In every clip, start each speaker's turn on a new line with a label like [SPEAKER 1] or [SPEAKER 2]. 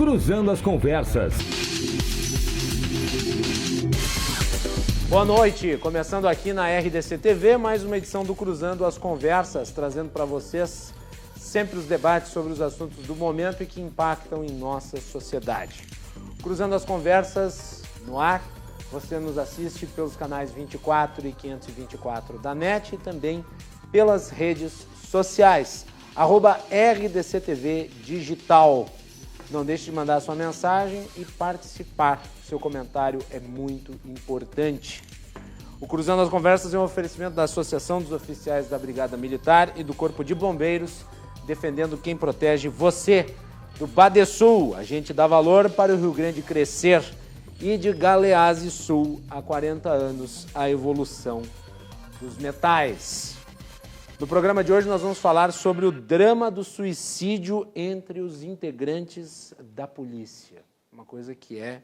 [SPEAKER 1] Cruzando as Conversas.
[SPEAKER 2] Boa noite, começando aqui na RDC TV, mais uma edição do Cruzando as Conversas, trazendo para vocês sempre os debates sobre os assuntos do momento e que impactam em nossa sociedade. Cruzando as Conversas no ar, você nos assiste pelos canais 24 e 524 da NET e também pelas redes sociais, @RDCTV Digital. Não deixe de mandar sua mensagem e participar. Seu comentário é muito importante. O Cruzando as Conversas é um oferecimento da Associação dos Oficiais da Brigada Militar e do Corpo de Bombeiros, defendendo quem protege você. Do Badesul, a gente dá valor para o Rio Grande crescer. E de Galeazzi Sul, há 40 anos, a evolução dos metais. No programa de hoje nós vamos falar sobre o drama do suicídio entre os integrantes da polícia. Uma coisa que é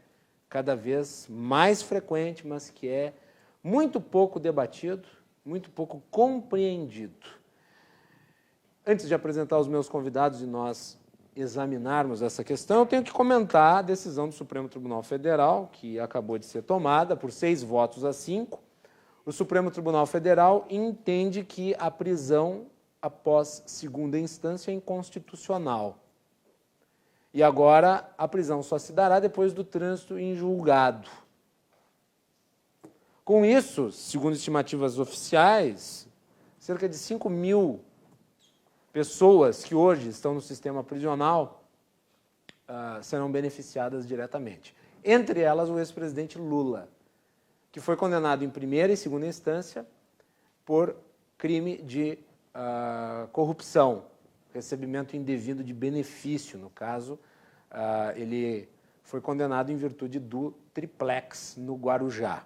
[SPEAKER 2] cada vez mais frequente, mas que é muito pouco debatido, muito pouco compreendido. Antes de apresentar os meus convidados e nós examinarmos essa questão, eu tenho que comentar a decisão do Supremo Tribunal Federal, que acabou de ser tomada por 6 votos a 5. O Supremo Tribunal Federal entende que a prisão após segunda instância é inconstitucional. E agora a prisão só se dará depois do trânsito em julgado. Com isso, segundo estimativas oficiais, cerca de 5 mil pessoas que hoje estão no sistema prisional serão beneficiadas diretamente. Entre elas, o ex-presidente Lula, que foi condenado em primeira e segunda instância por crime de corrupção, recebimento indevido de benefício. No caso, ele foi condenado em virtude do triplex no Guarujá.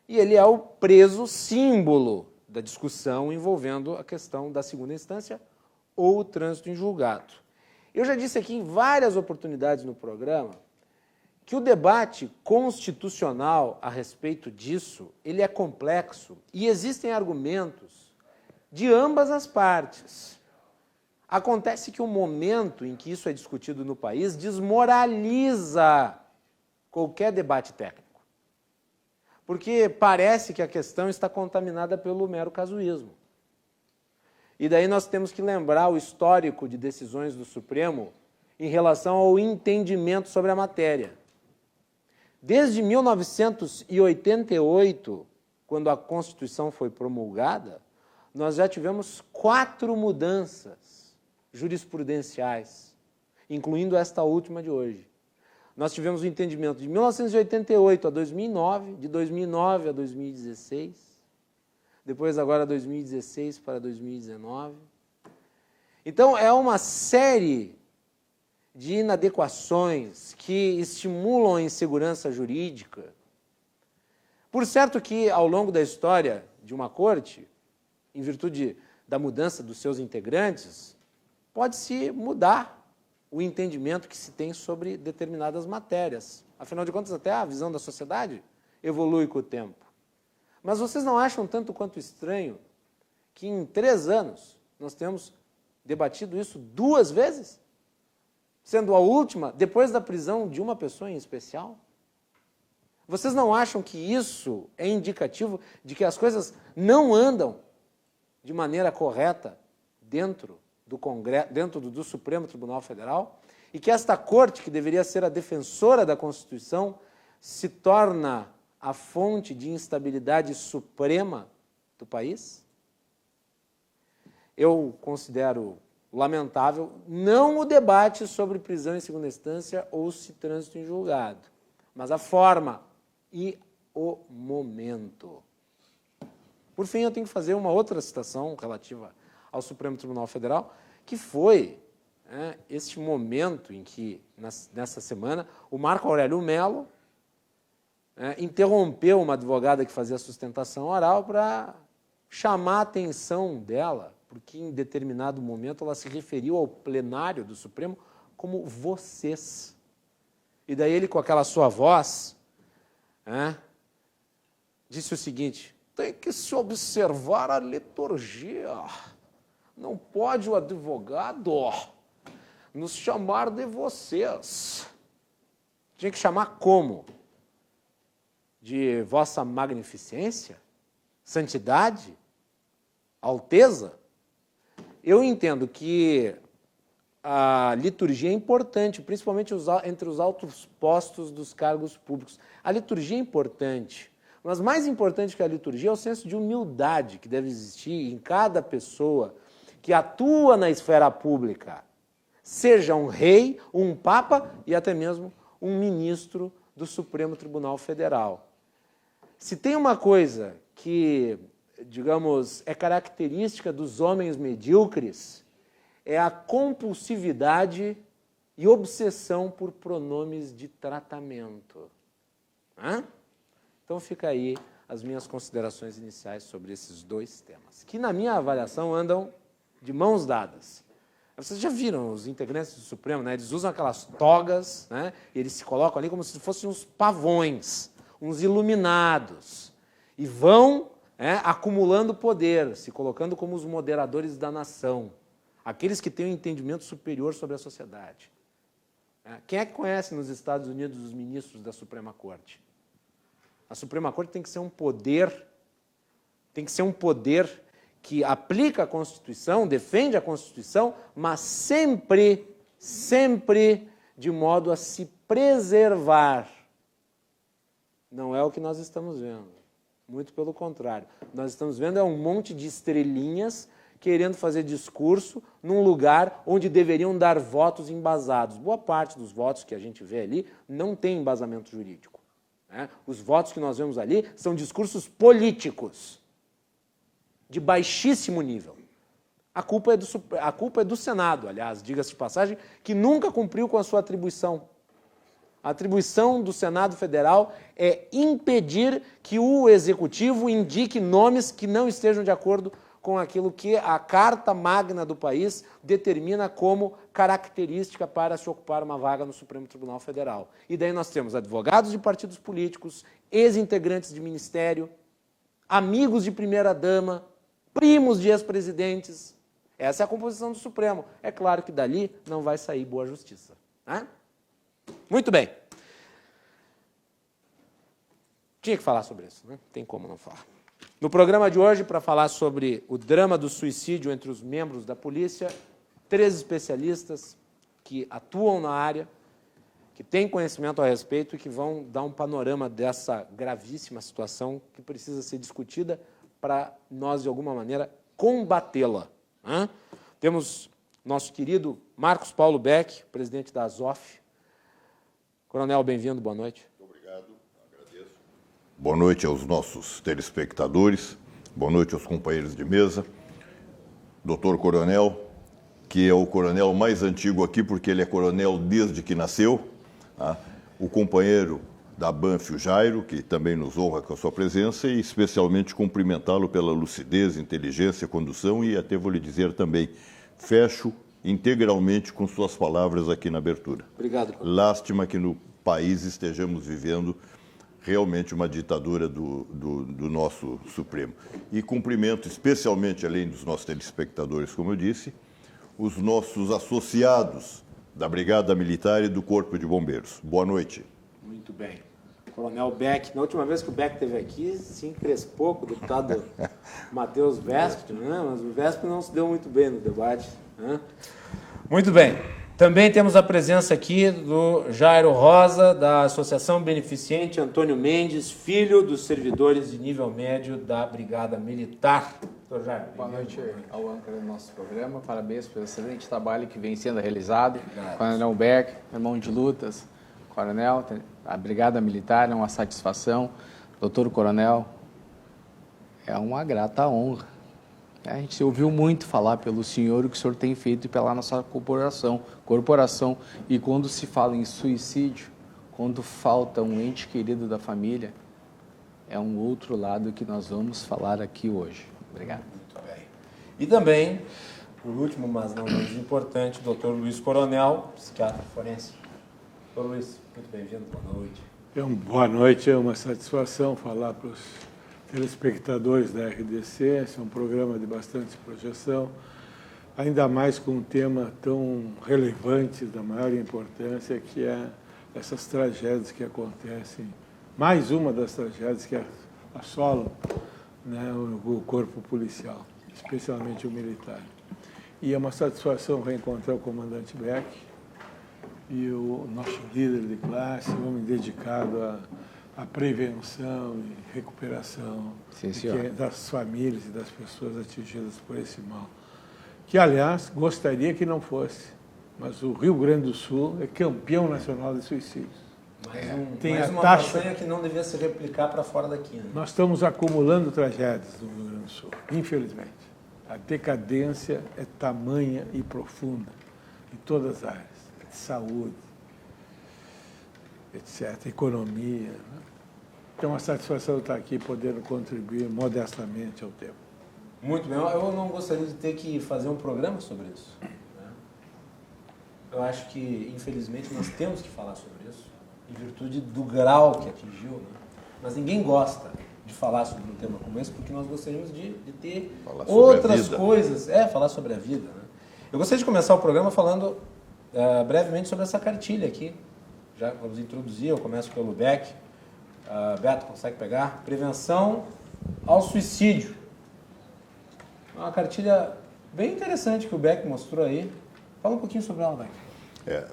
[SPEAKER 2] E ele é o preso símbolo da discussão envolvendo a questão da segunda instância ou o trânsito em julgado. Eu já disse aqui em várias oportunidades no programa que o debate constitucional a respeito disso, ele é complexo e existem argumentos de ambas as partes. Acontece que o momento em que isso é discutido no país desmoraliza qualquer debate técnico, porque parece que a questão está contaminada pelo mero casuísmo. E daí nós temos que lembrar o histórico de decisões do Supremo em relação ao entendimento sobre a matéria. Desde 1988, quando a Constituição foi promulgada, nós já tivemos 4 mudanças jurisprudenciais, incluindo esta última de hoje. Nós tivemos o entendimento de 1988 a 2009, de 2009 a 2016, depois agora 2016 para 2019. Então, é uma série de inadequações que estimulam a insegurança jurídica. Por certo que, ao longo da história de uma corte, em virtude da mudança dos seus integrantes, pode-se mudar o entendimento que se tem sobre determinadas matérias. Afinal de contas, até a visão da sociedade evolui com o tempo. Mas vocês não acham tanto quanto estranho que em 3 anos nós temos debatido isso 2 vezes? Sendo a última, depois da prisão de uma pessoa em especial? Vocês não acham que isso é indicativo de que as coisas não andam de maneira correta dentro do Congresso, dentro do Supremo Tribunal Federal? E que esta corte, que deveria ser a defensora da Constituição, se torna a fonte de instabilidade suprema do país? Eu considero lamentável não o debate sobre prisão em segunda instância ou se trânsito em julgado, mas a forma e o momento. Por fim, eu tenho que fazer uma outra citação relativa ao Supremo Tribunal Federal, que foi este momento em que, nessa semana, o Marco Aurélio Mello interrompeu uma advogada que fazia sustentação oral para chamar a atenção dela, porque em determinado momento ela se referiu ao plenário do Supremo como vocês. E daí ele, com aquela sua voz, disse o seguinte: tem que se observar a liturgia. Não pode o advogado nos chamar de vocês. Tinha que chamar como? De vossa magnificência? Santidade? Alteza? Eu entendo que a liturgia é importante, principalmente entre os altos postos dos cargos públicos. A liturgia é importante, mas mais importante que a liturgia é o senso de humildade que deve existir em cada pessoa que atua na esfera pública, seja um rei, um papa e até mesmo um ministro do Supremo Tribunal Federal. Se tem uma coisa que, digamos, é característica dos homens medíocres, é a compulsividade e obsessão por pronomes de tratamento. Então fica aí as minhas considerações iniciais sobre esses dois temas, que na minha avaliação andam de mãos dadas. Vocês já viram os integrantes do Supremo, né? Eles usam aquelas togas, né? E eles se colocam ali como se fossem uns pavões, uns iluminados, e vão acumulando poder, se colocando como os moderadores da nação, aqueles que têm um entendimento superior sobre a sociedade. Quem é que conhece nos Estados Unidos os ministros da Suprema Corte? A Suprema Corte tem que ser um poder que aplica a Constituição, defende a Constituição, mas sempre de modo a se preservar. Não é o que nós estamos vendo. Muito pelo contrário. Nós estamos vendo um monte de estrelinhas querendo fazer discurso num lugar onde deveriam dar votos embasados. Boa parte dos votos que a gente vê ali não tem embasamento jurídico. Os votos que nós vemos ali são discursos políticos, de baixíssimo nível. A culpa é do Senado, aliás, diga-se de passagem, que nunca cumpriu com a sua atribuição. A atribuição do Senado Federal é impedir que o Executivo indique nomes que não estejam de acordo com aquilo que a Carta Magna do país determina como característica para se ocupar uma vaga no Supremo Tribunal Federal. E daí nós temos advogados de partidos políticos, ex-integrantes de ministério, amigos de primeira-dama, primos de ex-presidentes. Essa é a composição do Supremo. É claro que dali não vai sair boa justiça. Muito bem. Tinha que falar sobre isso, né? Tem como não falar. No programa de hoje, para falar sobre o drama do suicídio entre os membros da polícia, 3 especialistas que atuam na área, que têm conhecimento a respeito e que vão dar um panorama dessa gravíssima situação que precisa ser discutida para nós, de alguma maneira, combatê-la. Temos nosso querido Marcos Paulo Beck, presidente da Azof. Coronel, bem-vindo, boa noite.
[SPEAKER 1] Muito obrigado, agradeço. Boa noite aos nossos telespectadores, boa noite aos companheiros de mesa. Doutor Coronel, que é o coronel mais antigo aqui, porque ele é coronel desde que nasceu. O companheiro da Banff, o Jairo, que também nos honra com a sua presença, e especialmente cumprimentá-lo pela lucidez, inteligência, condução, e até vou lhe dizer também, fecho integralmente com suas palavras aqui na abertura.
[SPEAKER 2] Obrigado.
[SPEAKER 1] Lástima que no país estejamos vivendo realmente uma ditadura do nosso Supremo. E cumprimento especialmente, além dos nossos telespectadores, como eu disse, os nossos associados da Brigada Militar e do Corpo de Bombeiros. Boa noite.
[SPEAKER 2] Muito bem. Coronel Beck, na última vez que o Beck esteve aqui, se encrespou com o deputado Matheus Vesp, né? Mas o Vesp não se deu muito bem no debate. Muito bem. Também temos a presença aqui do Jairo Rosa, da Associação Beneficente Antônio Mendes, filho dos servidores de nível médio da Brigada Militar. Doutor Jairo.
[SPEAKER 3] Boa noite ao âncora do nosso programa. Parabéns pelo excelente trabalho que vem sendo realizado. Obrigado. Coronel Beck, irmão de lutas. Coronel, a Brigada Militar é uma satisfação. Doutor Coronel, é uma grata honra. A gente ouviu muito falar pelo senhor o que o senhor tem feito pela nossa corporação. E quando se fala em suicídio, quando falta um ente querido da família, é um outro lado que nós vamos falar aqui hoje. Obrigado.
[SPEAKER 2] Muito bem. E também, por último, mas não menos importante, o doutor Luiz Coronel, psiquiatra forense. Doutor Luiz, muito bem-vindo, boa noite.
[SPEAKER 4] Boa noite, é uma satisfação falar para os telespectadores da RDC. Esse é um programa de bastante projeção, ainda mais com um tema tão relevante, da maior importância, que é essas tragédias que acontecem, mais uma das tragédias que assolam, né, o corpo policial, especialmente o militar. E é uma satisfação reencontrar o comandante Beck e o nosso líder de classe, um homem dedicado à prevenção e recuperação das famílias e das pessoas atingidas por esse mal. Que, aliás, gostaria que não fosse, mas o Rio Grande do Sul é campeão nacional de suicídios.
[SPEAKER 2] Tem mais uma façanha que não devia se replicar para fora daqui. Né?
[SPEAKER 4] Nós estamos acumulando tragédias no Rio Grande do Sul, infelizmente. A decadência é tamanha e profunda em todas as áreas, saúde, etc., economia. Né? Então, a satisfação de estar aqui podendo contribuir modestamente ao tema.
[SPEAKER 2] Muito bem. Eu não gostaria de ter que fazer um programa sobre isso. Né? Eu acho que, infelizmente, nós temos que falar sobre isso, em virtude do grau que atingiu. Né? Mas ninguém gosta de falar sobre um tema como esse, porque nós gostaríamos de ter outras coisas. Falar sobre a vida. Né? Eu gostaria de começar o programa falando brevemente sobre essa cartilha aqui. Já vamos introduzir, eu começo pelo Beck. Beto, consegue pegar? Prevenção ao suicídio. Uma cartilha bem interessante que o Beck mostrou aí. Fala um pouquinho sobre ela, Beck.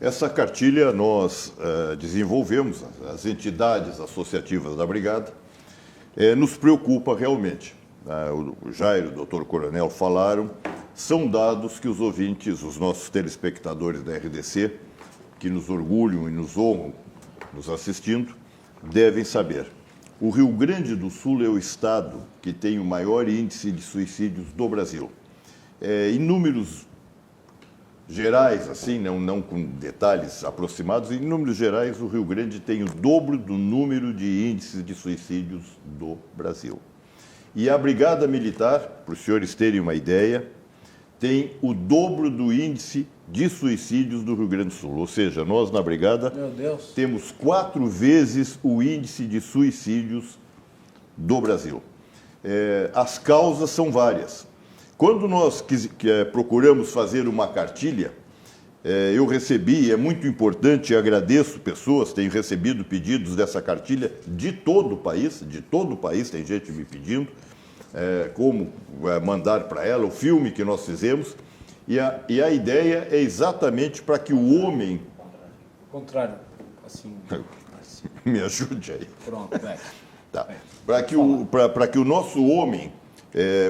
[SPEAKER 1] Essa cartilha nós desenvolvemos, as entidades associativas da Brigada, nos preocupa realmente. O Jairo e o Dr. Coronel falaram, são dados que os ouvintes, os nossos telespectadores da RDC, que nos orgulham e nos honram nos assistindo, devem saber. O Rio Grande do Sul é o estado que tem o maior índice de suicídios do Brasil. Em números gerais, assim, não com detalhes aproximados, em números gerais, o Rio Grande tem o dobro do número de índices de suicídios do Brasil. E a Brigada Militar, para os senhores terem uma ideia, tem o dobro do índice de suicídios do Rio Grande do Sul. Ou seja, nós na Brigada temos 4 vezes o índice de suicídios do Brasil. As causas são várias. Quando nós procuramos fazer uma cartilha, eu recebi, é muito importante, e agradeço pessoas, tenho recebido pedidos dessa cartilha de todo o país tem gente me pedindo, como mandar para ela o filme que nós fizemos, e a ideia é exatamente para que o homem...
[SPEAKER 2] Contrário, assim.
[SPEAKER 1] Me ajude aí.
[SPEAKER 2] Pronto, vai.
[SPEAKER 1] Tá. Para que o nosso homem,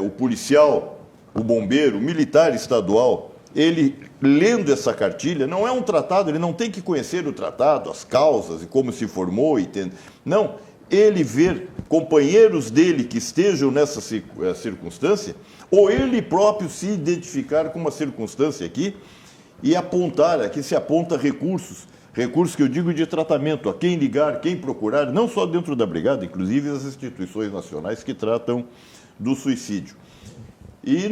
[SPEAKER 1] o policial, o bombeiro, o militar estadual, ele, lendo essa cartilha, não é um tratado, ele não tem que conhecer o tratado, as causas e como se formou. Não, ele ver companheiros dele que estejam nessa circunstância, ou ele próprio se identificar com uma circunstância aqui e apontar, aqui se aponta recursos que eu digo de tratamento, a quem ligar, quem procurar, não só dentro da Brigada, inclusive as instituições nacionais que tratam do suicídio. E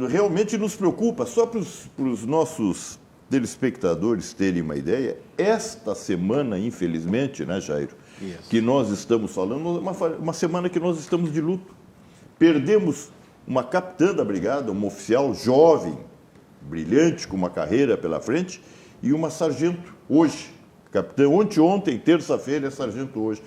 [SPEAKER 1] realmente nos preocupa, só para os nossos telespectadores terem uma ideia, esta semana, infelizmente, né, Jairo, que nós estamos falando, uma semana que nós estamos de luto. Perdemos uma capitã da Brigada, uma oficial jovem, brilhante, com uma carreira pela frente, e uma sargento hoje. Capitã ontem, terça-feira, é sargento hoje.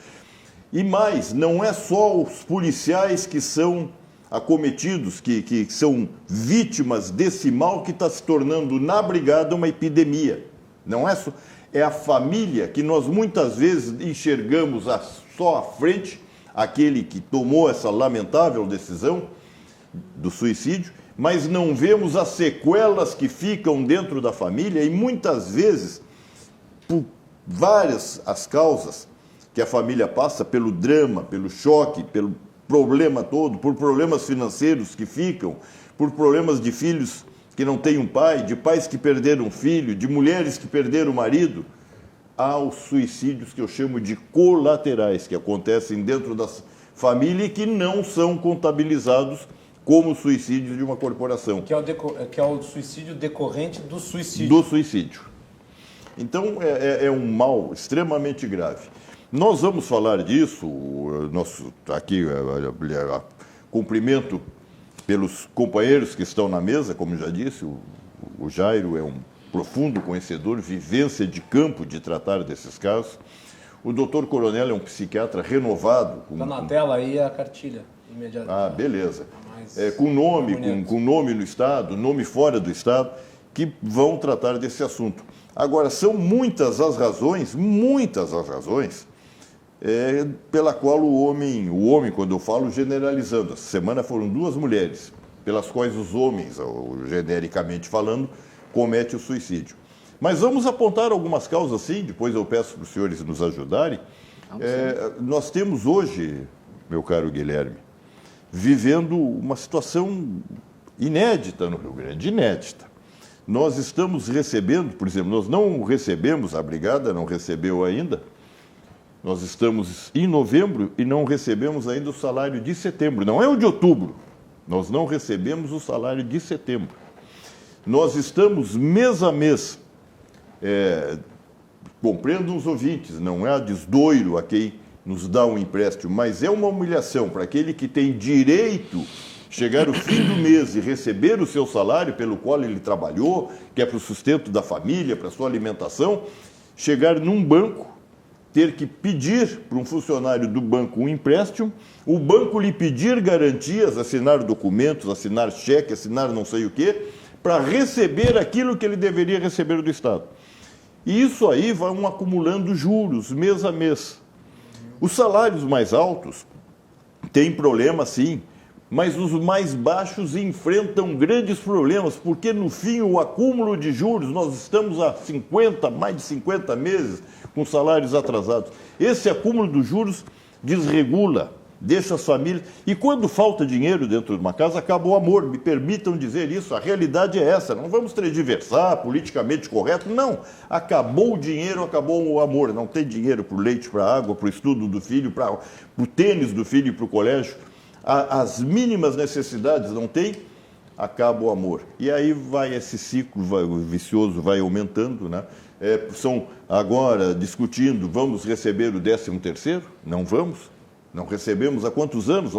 [SPEAKER 1] E mais, não é só os policiais que são acometidos, que são vítimas desse mal que está se tornando na Brigada uma epidemia. Não é só... É a família que nós muitas vezes enxergamos só à frente, aquele que tomou essa lamentável decisão do suicídio, mas não vemos as sequelas que ficam dentro da família e muitas vezes, por várias as causas que a família passa, pelo drama, pelo choque, pelo problema todo, por problemas financeiros que ficam, por problemas de filhos que não têm um pai, de pais que perderam um filho, de mulheres que perderam o marido, há os suicídios que eu chamo de colaterais, que acontecem dentro da família e que não são contabilizados como suicídios de uma corporação.
[SPEAKER 2] Que é o suicídio decorrente do suicídio.
[SPEAKER 1] Do suicídio. Então, é um mal extremamente grave. Nós vamos falar disso, aqui, cumprimento pelos companheiros que estão na mesa, como já disse, o Jairo é um profundo conhecedor, vivência de campo de tratar desses casos. O doutor Coronel é um psiquiatra renovado.
[SPEAKER 2] Está na tela aí a cartilha, imediatamente.
[SPEAKER 1] Ah, beleza. Com nome no Estado, nome fora do Estado, que vão tratar desse assunto. Agora, são muitas as razões pela qual o homem, quando eu falo generalizando, essa semana foram 2 mulheres, pelas quais os homens, genericamente falando, cometem o suicídio. Mas vamos apontar algumas causas, sim, depois eu peço para os senhores nos ajudarem. Nós temos hoje, meu caro Guilherme, vivendo uma situação inédita no Rio Grande, inédita. Nós estamos recebendo, por exemplo, nós não recebemos, a Brigada não recebeu ainda, nós estamos em novembro e não recebemos ainda o salário de setembro, não é o de outubro, nós não recebemos o salário de setembro. Nós estamos mês a mês, compreendo os ouvintes, não é a desdoiro a quem nos dá um empréstimo, mas é uma humilhação para aquele que tem direito chegar o fim do mês e receber o seu salário pelo qual ele trabalhou, que é para o sustento da família, para a sua alimentação, chegar num banco, ter que pedir para um funcionário do banco um empréstimo, o banco lhe pedir garantias, assinar documentos, assinar cheque, assinar não sei o quê, para receber aquilo que ele deveria receber do Estado. E isso aí vai acumulando juros, mês a mês. Os salários mais altos têm problema, sim, mas os mais baixos enfrentam grandes problemas, porque no fim o acúmulo de juros, nós estamos há mais de 50 meses com salários atrasados. Esse acúmulo de juros desregula, deixa as famílias... E quando falta dinheiro dentro de uma casa, acaba o amor. Me permitam dizer isso, a realidade é essa. Não vamos tergiversar, politicamente correto, não. Acabou o dinheiro, acabou o amor. Não tem dinheiro para o leite, para a água, para o estudo do filho, para o tênis do filho e para o colégio. As mínimas necessidades não tem, acaba o amor. E aí vai esse ciclo vicioso, vai aumentando, né? São agora discutindo, vamos receber o 13º? Não vamos. Não recebemos há quantos anos?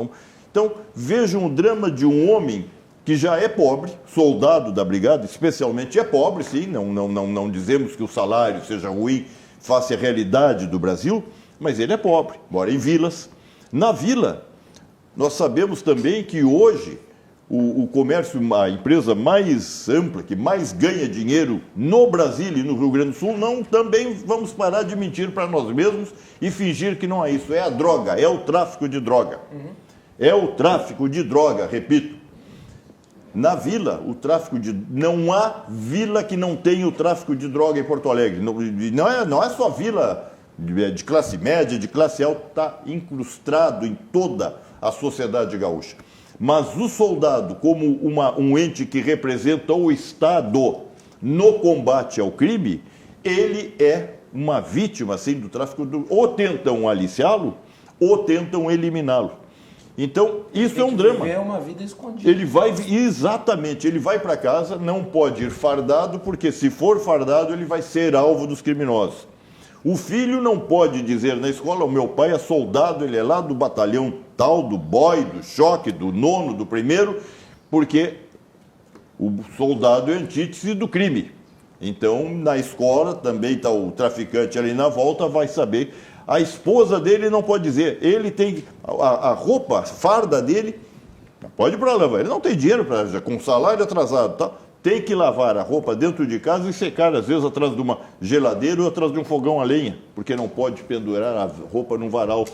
[SPEAKER 1] Então, vejam o drama de um homem que já é pobre, soldado da Brigada, especialmente é pobre, sim, não dizemos que o salário seja ruim, face à realidade do Brasil, mas ele é pobre, mora em vilas. Na vila, nós sabemos também que hoje o comércio, a empresa mais ampla, que mais ganha dinheiro no Brasil e no Rio Grande do Sul, também vamos parar de mentir para nós mesmos e fingir que não é isso. É a droga, é o tráfico de droga. É o tráfico de droga, repito. Na vila, não há vila que não tenha o tráfico de droga em Porto Alegre. Não é só vila de classe média, de classe alta, está incrustado em toda a sociedade gaúcha. Mas o soldado, como um ente que representa o Estado no combate ao crime, ele é uma vítima assim, do tráfico. Ou tentam aliciá-lo, ou tentam eliminá-lo. Então, isso é um drama.
[SPEAKER 2] É uma vida escondida.
[SPEAKER 1] Exatamente, ele vai para casa, não pode ir fardado, porque se for fardado, ele vai ser alvo dos criminosos. O filho não pode dizer na escola, o meu pai é soldado, ele é lá do batalhão tal, do boy, do choque, do 9º, do 1º, porque o soldado é antítese do crime. Então, na escola, também está o traficante ali na volta, vai saber. A esposa dele não pode dizer, ele tem a roupa, a farda dele, pode ir para lavar, ele não tem dinheiro para com salário atrasado, tá? Tem que lavar a roupa dentro de casa e secar, às vezes, atrás de uma geladeira ou atrás de um fogão a lenha, porque não pode pendurar a roupa num varal.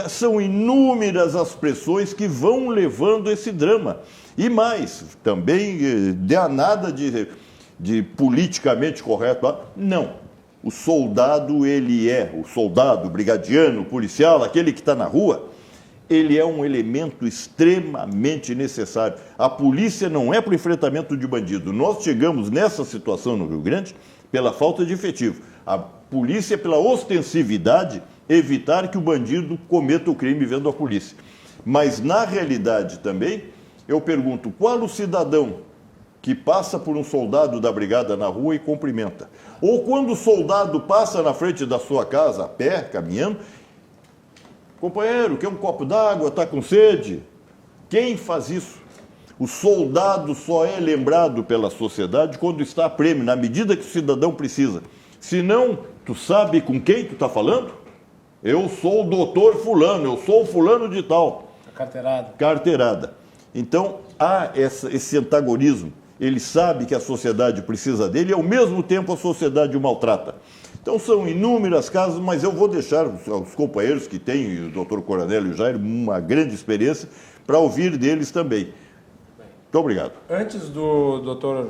[SPEAKER 1] São inúmeras as pressões que vão levando esse drama. E mais, também, dá nada de politicamente correto. Não. O soldado, o soldado, o brigadiano, o policial, aquele que está na rua, ele é um elemento extremamente necessário. A polícia não é para o enfrentamento de bandido. Nós chegamos nessa situação no Rio Grande pela falta de efetivo. A polícia é pela ostensividade evitar que o bandido cometa o crime vendo a polícia. Mas, na realidade também, eu pergunto, qual o cidadão que passa por um soldado da brigada na rua e cumprimenta? Ou quando o soldado passa na frente da sua casa, a pé, caminhando, companheiro, quer um copo d'água, está com sede? Quem faz isso? O soldado só é lembrado pela sociedade quando está a prêmio, na medida que o cidadão precisa. Se não, tu sabe com quem tu está falando? Eu sou o doutor fulano, eu sou o fulano de tal.
[SPEAKER 2] Carteirada.
[SPEAKER 1] Carteirada. Então, há esse antagonismo. Ele sabe que a sociedade precisa dele e, ao mesmo tempo, a sociedade o maltrata. Então, são inúmeras casos, mas eu vou deixar os companheiros que têm, o doutor Coronel e o Jair, uma grande experiência, para ouvir deles também. Muito obrigado.
[SPEAKER 2] Antes do doutor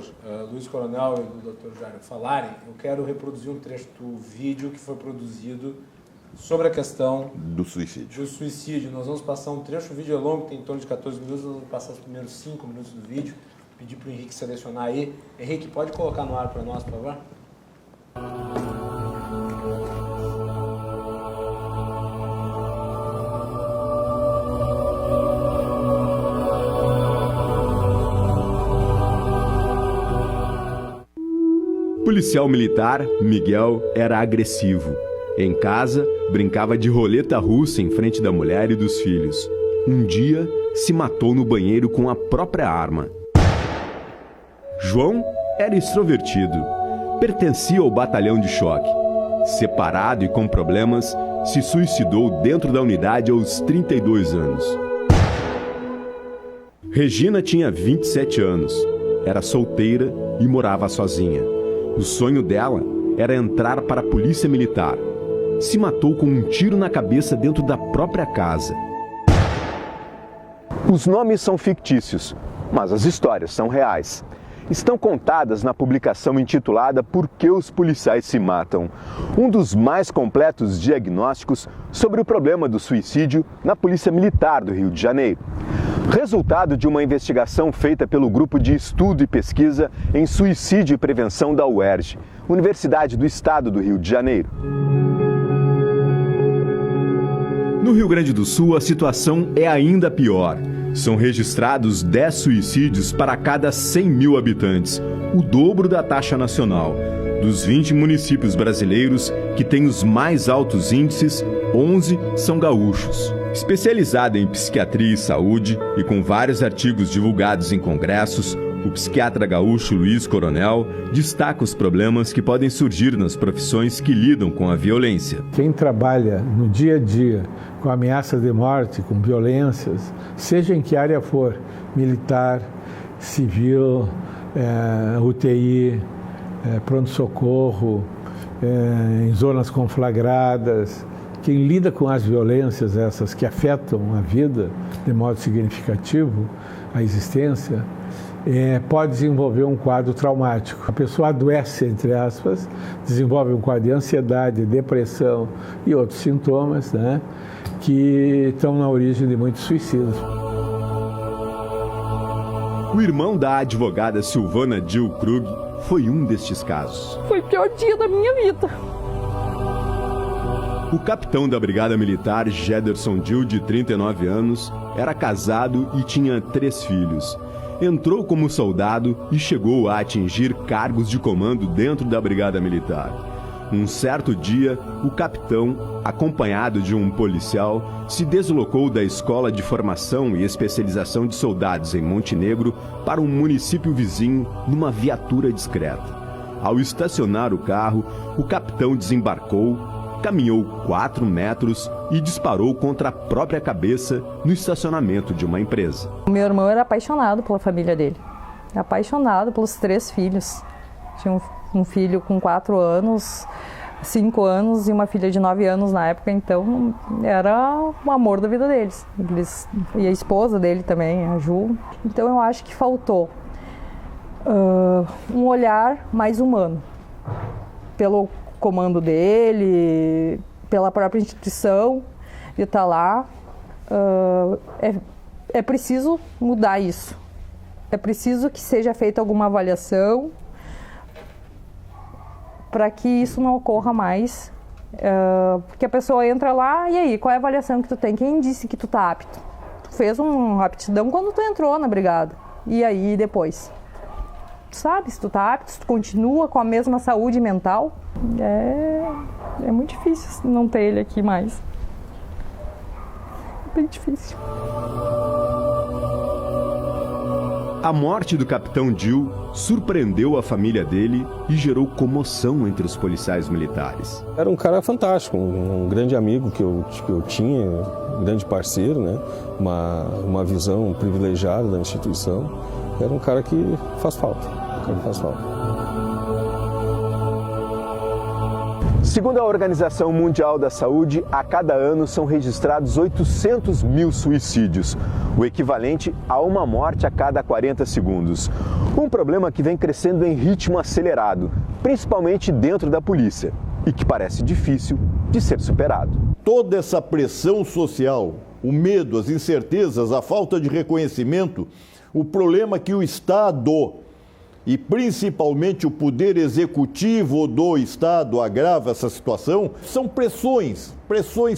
[SPEAKER 2] Luiz Coronel e do doutor Jair falarem, eu quero reproduzir um trecho do vídeo que foi produzido sobre a questão
[SPEAKER 1] do suicídio.
[SPEAKER 2] Nós vamos passar um trecho, o vídeo é longo, tem em torno de 14 minutos, nós vamos passar os primeiros 5 minutos do vídeo. Pedir para o Henrique selecionar aí. Henrique, pode colocar no ar para nós, por favor?
[SPEAKER 5] O policial militar, Miguel, era agressivo. Em casa, brincava de roleta russa em frente da mulher e dos filhos. Um dia, se matou no banheiro com a própria arma. João era extrovertido. Pertencia ao batalhão de choque. Separado e com problemas, se suicidou dentro da unidade aos 32 anos. Regina tinha 27 anos. Era solteira e morava sozinha. O sonho dela era entrar para a polícia militar. Se matou com um tiro na cabeça dentro da própria casa. Os nomes são fictícios, mas as histórias são reais. Estão contadas na publicação intitulada Por que os policiais se matam? Um dos mais completos diagnósticos sobre o problema do suicídio na Polícia Militar do Rio de Janeiro. Resultado de uma investigação feita pelo Grupo de Estudo e Pesquisa em Suicídio e Prevenção da UERJ, Universidade do Estado do Rio de Janeiro. No Rio Grande do Sul, a situação é ainda pior. São registrados 10 suicídios para cada 100 mil habitantes, o dobro da taxa nacional. Dos 20 municípios brasileiros que têm os mais altos índices, 11 são gaúchos. Especializado em psiquiatria e saúde e com vários artigos divulgados em congressos, o psiquiatra gaúcho Luiz Coronel destaca os problemas que podem surgir nas profissões que lidam com a violência.
[SPEAKER 4] Quem trabalha no dia a dia com ameaças de morte, com violências, seja em que área for, militar, civil, UTI, pronto-socorro, em zonas conflagradas, quem lida com as violências essas que afetam a vida de modo significativo, a existência, pode desenvolver um quadro traumático. A pessoa adoece, entre aspas, desenvolve um quadro de ansiedade, depressão e outros sintomas, né, que estão na origem de muitos suicídios.
[SPEAKER 5] O irmão da advogada Silvana Dil Krug foi um destes casos.
[SPEAKER 6] Foi o pior dia da minha vida.
[SPEAKER 5] O capitão da Brigada Militar, Gederson Dil, de 39 anos, era casado e tinha 3 filhos. Entrou como soldado e chegou a atingir cargos de comando dentro da Brigada Militar. Um certo dia, o capitão, acompanhado de um policial, se deslocou da Escola de Formação e Especialização de Soldados em Montenegro para um município vizinho numa viatura discreta. Ao estacionar o carro, o capitão desembarcou, caminhou 4 metros e disparou contra a própria cabeça no estacionamento de uma empresa.
[SPEAKER 6] O meu irmão era apaixonado pela família dele, apaixonado pelos 3 filhos. Tinha um filho com 4 anos, 5 anos e uma filha de 9 anos na época, então era o amor da vida deles. E a esposa dele também, a Ju. Então eu acho que faltou um olhar mais humano pelo comando dele, pela própria instituição de estar lá. É preciso mudar isso. É preciso que seja feita alguma avaliação para que isso não ocorra mais. Porque a pessoa entra lá, e aí, qual é a avaliação que tu tem? Quem disse que tu tá apto? Tu fez uma aptidão quando tu entrou na brigada. E aí, depois? Tu sabe se tu tá apto, se tu continua com a mesma saúde mental. É muito difícil não ter ele aqui mais. É bem difícil.
[SPEAKER 5] A morte do capitão Dil surpreendeu a família dele e gerou comoção entre os policiais militares.
[SPEAKER 7] Era um cara fantástico, um grande amigo que eu tinha, um grande parceiro, né? Uma visão privilegiada da instituição. Era um cara que faz falta,
[SPEAKER 5] Segundo a Organização Mundial da Saúde, a cada ano são registrados 800 mil suicídios, o equivalente a uma morte a cada 40 segundos. Um problema que vem crescendo em ritmo acelerado, principalmente dentro da polícia, e que parece difícil de ser superado.
[SPEAKER 1] Toda essa pressão social, o medo, as incertezas, a falta de reconhecimento, o problema que o Estado e principalmente o poder executivo do Estado agrava essa situação, são pressões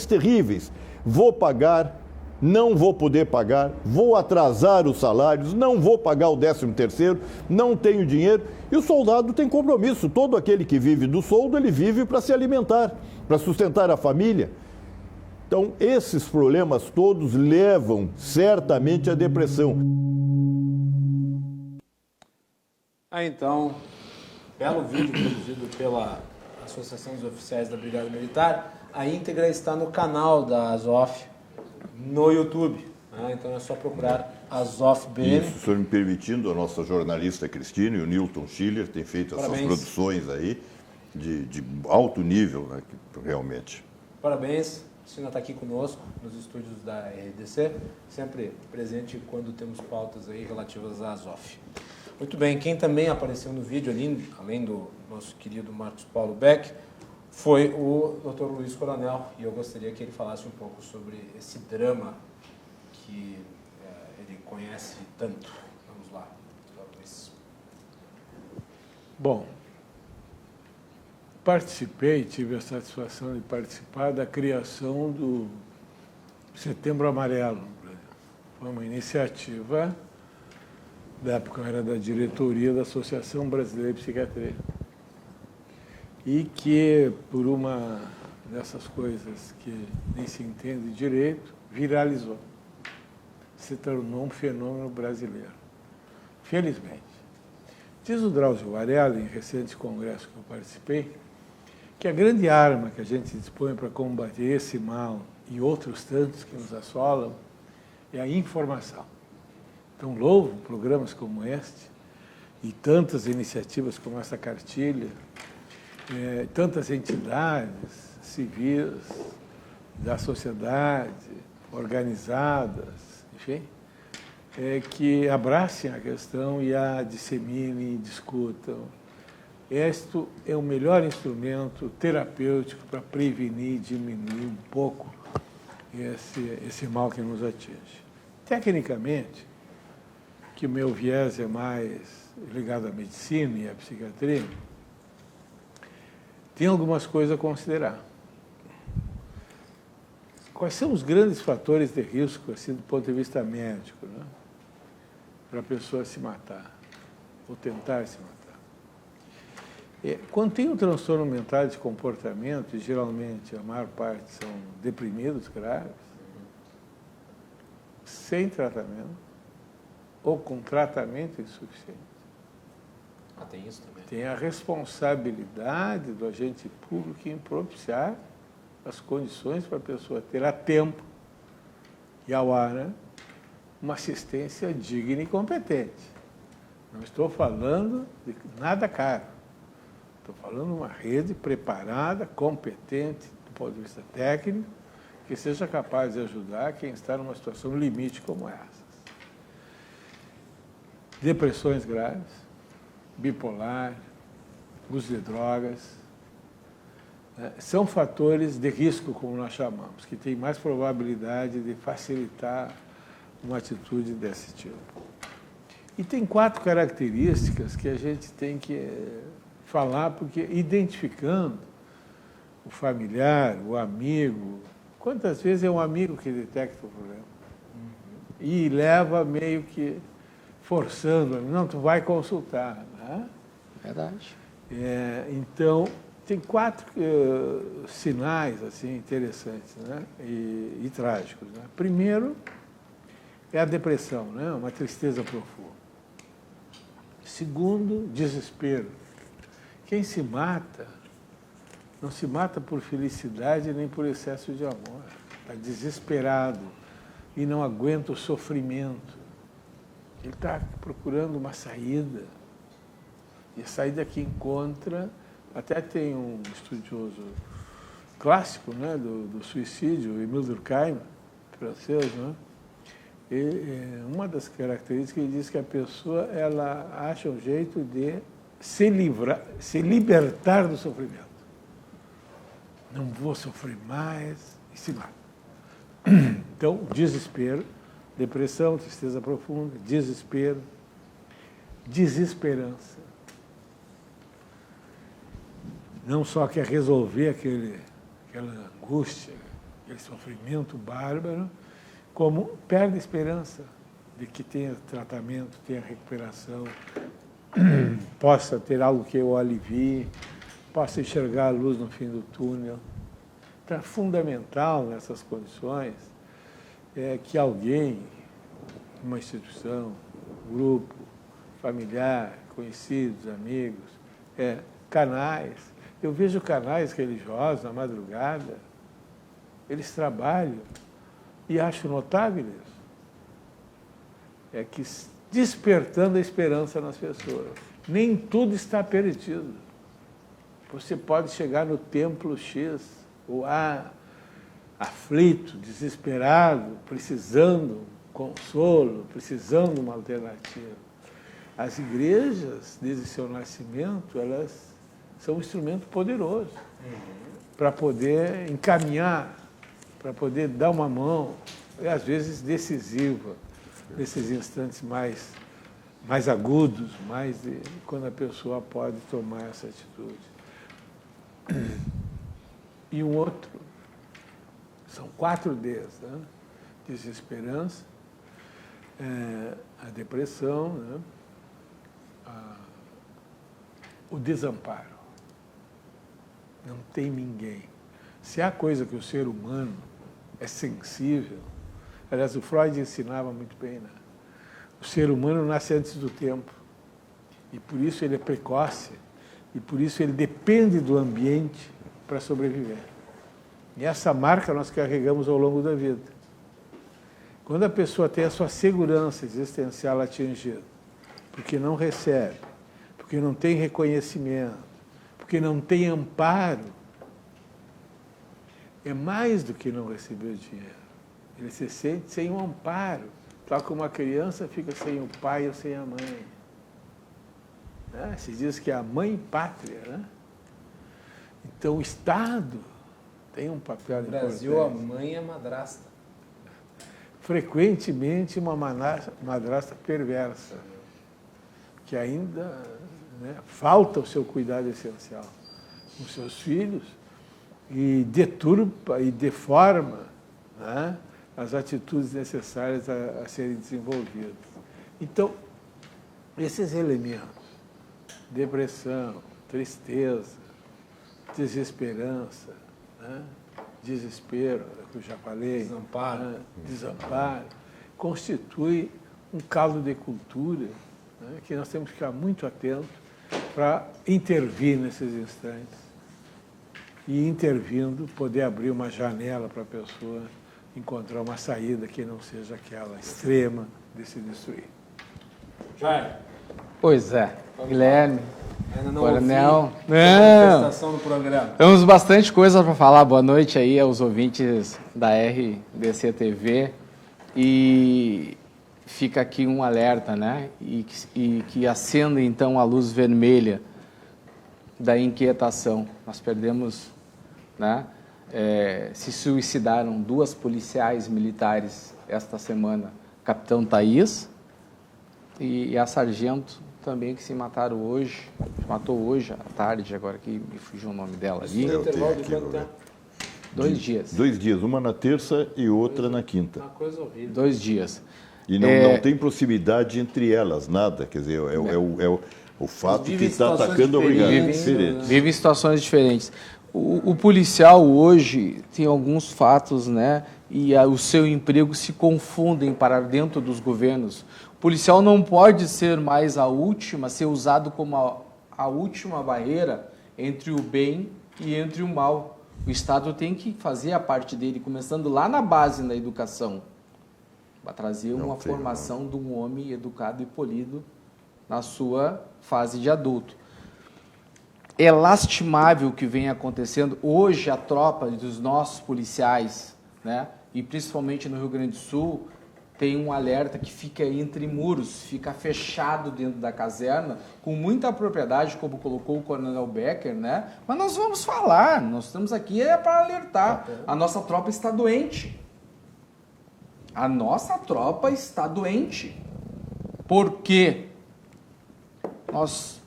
[SPEAKER 1] terríveis. Vou pagar, não vou poder pagar, vou atrasar os salários, não vou pagar o 13º, não tenho dinheiro. E o soldado tem compromisso. Todo aquele que vive do soldo, ele vive para se alimentar, para sustentar a família. Então, esses problemas todos levam certamente à depressão.
[SPEAKER 2] Então, belo vídeo produzido pela Associação dos Oficiais da Brigada Militar. A íntegra está no canal da Azof, no YouTube. Né? Então é só procurar Azof BM.
[SPEAKER 1] Isso, senhor me permitindo, a nossa jornalista Cristine e o Newton Schiller têm feito essas produções aí de alto nível, né, realmente.
[SPEAKER 2] Parabéns. A senhora está aqui conosco nos estúdios da RDC, sempre presente quando temos pautas aí relativas à Azof. Muito bem, quem também apareceu no vídeo ali, além do nosso querido Marcos Paulo Beck, foi o Dr. Luiz Coronel, e eu gostaria que ele falasse um pouco sobre esse drama que ele conhece tanto. Vamos lá, Dr. Luiz.
[SPEAKER 4] Bom, tive a satisfação de participar da criação do Setembro Amarelo no Brasil. Foi uma iniciativa, da época eu era da diretoria da Associação Brasileira de Psiquiatria, e que, por uma dessas coisas que nem se entende direito, viralizou. Se tornou um fenômeno brasileiro. Felizmente. Diz o Drauzio Varela, em recente congresso que eu participei, que a grande arma que a gente dispõe para combater esse mal e outros tantos que nos assolam é a informação. Então, louvo programas como este e tantas iniciativas como essa cartilha, tantas entidades civis, da sociedade, organizadas, enfim, que abracem a questão e a disseminem e discutam. Este é o melhor instrumento terapêutico para prevenir e diminuir um pouco esse mal que nos atinge. Tecnicamente, que o meu viés é mais ligado à medicina e à psiquiatria, tem algumas coisas a considerar. Quais são os grandes fatores de risco, assim, do ponto de vista médico, né, para a pessoa se matar, ou tentar se matar? Quando tem um transtorno mental de comportamento, e geralmente a maior parte são deprimidos graves, sem tratamento, ou com tratamento insuficiente.
[SPEAKER 2] Tem isso também.
[SPEAKER 4] Tem a responsabilidade do agente público em propiciar as condições para a pessoa ter a tempo e a hora uma assistência digna e competente. Não estou falando de nada caro. Estou falando de uma rede preparada, competente do ponto de vista técnico, que seja capaz de ajudar quem está numa situação limite como essa. Depressões graves, bipolar, uso de drogas, são fatores de risco, como nós chamamos, que têm mais probabilidade de facilitar uma atitude desse tipo. E tem 4 características que a gente tem que falar, porque identificando o familiar, o amigo, quantas vezes é um amigo que detecta o problema? E leva meio que forçando, não, tu vai consultar. Né?
[SPEAKER 3] Verdade.
[SPEAKER 4] Então, tem 4 sinais assim, interessantes, né? e trágicos. Né? Primeiro, é a depressão, né? Uma tristeza profunda. Segundo, desespero. Quem se mata, não se mata por felicidade nem por excesso de amor. Está desesperado e não aguenta o sofrimento. Ele está procurando uma saída. E a saída que encontra, até tem um estudioso clássico, né, do suicídio, Emile Durkheim, francês, né? Uma das características, ele diz que a pessoa ela acha um jeito de se libertar do sofrimento. Não vou sofrer mais e se mata. Então, desespero, depressão, tristeza profunda, desespero, desesperança. Não só quer resolver aquela angústia, aquele sofrimento bárbaro, como perde a esperança de que tenha tratamento, tenha recuperação, possa ter algo que o alivie, possa enxergar a luz no fim do túnel. Então, é fundamental nessas condições que alguém, uma instituição, um grupo, familiar, conhecidos, amigos, canais. Eu vejo canais religiosos na madrugada, eles trabalham e acho notável isso. É que despertando a esperança nas pessoas. Nem tudo está perdido. Você pode chegar no templo X ou A, aflito, desesperado, precisando consolo, precisando de uma alternativa. As igrejas, desde seu nascimento, elas são um instrumento poderoso para poder encaminhar, para poder dar uma mão, e às vezes decisiva, nesses instantes mais agudos, quando a pessoa pode tomar essa atitude. E um outro, são 4 Ds, né? Desesperança, a depressão, né? O desamparo. Não tem ninguém. Se há coisa que o ser humano é sensível, aliás, o Freud ensinava muito bem, né? O ser humano nasce antes do tempo, e por isso ele é precoce, e por isso ele depende do ambiente para sobreviver. E essa marca nós carregamos ao longo da vida. Quando a pessoa tem a sua segurança existencial atingida, porque não recebe, porque não tem reconhecimento, porque não tem amparo, é mais do que não receber dinheiro. Ele se sente sem um amparo, tal como uma criança fica sem o pai ou sem a mãe. Se diz que é a mãe pátria, né? Então o Estado tem um papel importante.
[SPEAKER 2] No Brasil, a mãe é madrasta.
[SPEAKER 4] Frequentemente uma madrasta perversa, que ainda falta o seu cuidado essencial com seus filhos e deturpa e deforma, né, as atitudes necessárias a serem desenvolvidas. Então, esses elementos, depressão, tristeza, desesperança, né, desespero, que eu já falei, desamparo, constitui um caldo de cultura, né, que nós temos que ficar muito atentos para intervir nesses instantes e, intervindo, poder abrir uma janela para a pessoa encontrar uma saída que não seja aquela extrema de se destruir.
[SPEAKER 2] Jair.
[SPEAKER 3] Pois é, Guilherme,
[SPEAKER 2] Ainda não
[SPEAKER 3] Coronel.
[SPEAKER 2] ouvi manifestação no programa.
[SPEAKER 3] Temos bastante coisa para falar. Boa noite aí aos ouvintes da RDC TV. E fica aqui um alerta, né? E que acenda então a luz vermelha da inquietação. Nós perdemos, né? Se suicidaram 2 policiais militares esta semana, Capitão Thaís e a sargento também, que se mataram hoje, matou hoje à tarde, agora que me fugiu o nome dela ali.
[SPEAKER 2] Intervalo de quanto tempo?
[SPEAKER 3] 2 dias.
[SPEAKER 1] 2 dias, uma na terça e outra na quinta.
[SPEAKER 2] Uma coisa horrível.
[SPEAKER 3] 2 dias.
[SPEAKER 1] E não tem proximidade entre elas, nada. Quer dizer, o fato que está atacando é obrigado.
[SPEAKER 3] Vive em situações diferentes. O policial hoje tem alguns fatos, né? E o seu emprego se confundem para dentro dos governos. policial não pode ser mais ser usado como a última barreira entre o bem e entre o mal. O Estado tem que fazer a parte dele, começando lá na base da educação, para trazer uma formação de um homem educado e polido na sua fase de adulto. É lastimável o que vem acontecendo. Hoje, a tropa dos nossos policiais, né, e principalmente no Rio Grande do Sul, tem um alerta que fica entre muros, fica fechado dentro da caserna, com muita propriedade, como colocou o Coronel Becker, né? Mas nós vamos falar, nós estamos aqui para alertar. A nossa tropa está doente. A nossa tropa está doente. Por quê? Nós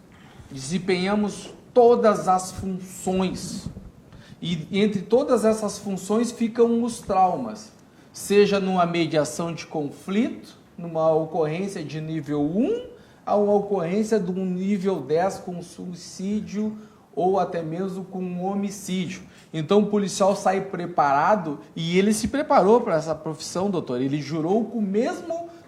[SPEAKER 3] desempenhamos todas as funções. E entre todas essas funções ficam os traumas. Seja numa mediação de conflito, numa ocorrência de nível 1, a uma ocorrência de um nível 10 com suicídio ou até mesmo com um homicídio. Então o policial sai preparado e ele se preparou para essa profissão, doutor. Ele jurou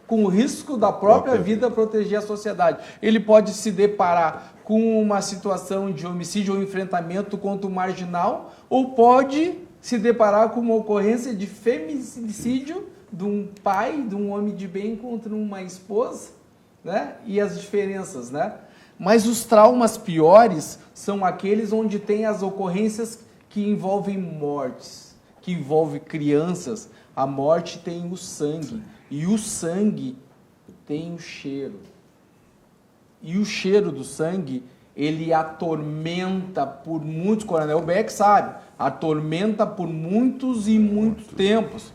[SPEAKER 3] com o risco da própria vida proteger a sociedade. Ele pode se deparar com uma situação de homicídio ou enfrentamento contra o marginal, ou pode se deparar com uma ocorrência de feminicídio de um pai, de um homem de bem contra uma esposa, né? E as diferenças, né? Mas os traumas piores são aqueles onde tem as ocorrências que envolvem mortes, que envolvem crianças. A morte tem o sangue, e o sangue tem o cheiro. E o cheiro do sangue, ele atormenta por muitos, Coronel Beck sabe, atormenta por muitos e muitos tempos.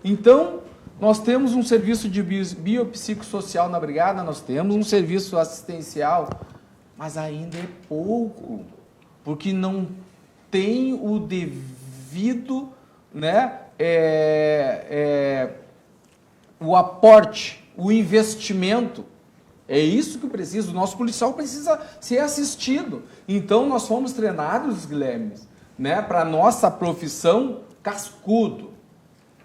[SPEAKER 3] Então, nós temos um serviço de biopsicossocial na brigada, nós temos um serviço assistencial, mas ainda é pouco, porque não tem o devido, né, o aporte, o investimento. É isso que precisa. O nosso policial precisa ser assistido. Então, nós fomos treinados, Guilherme, né, para a nossa profissão cascudo.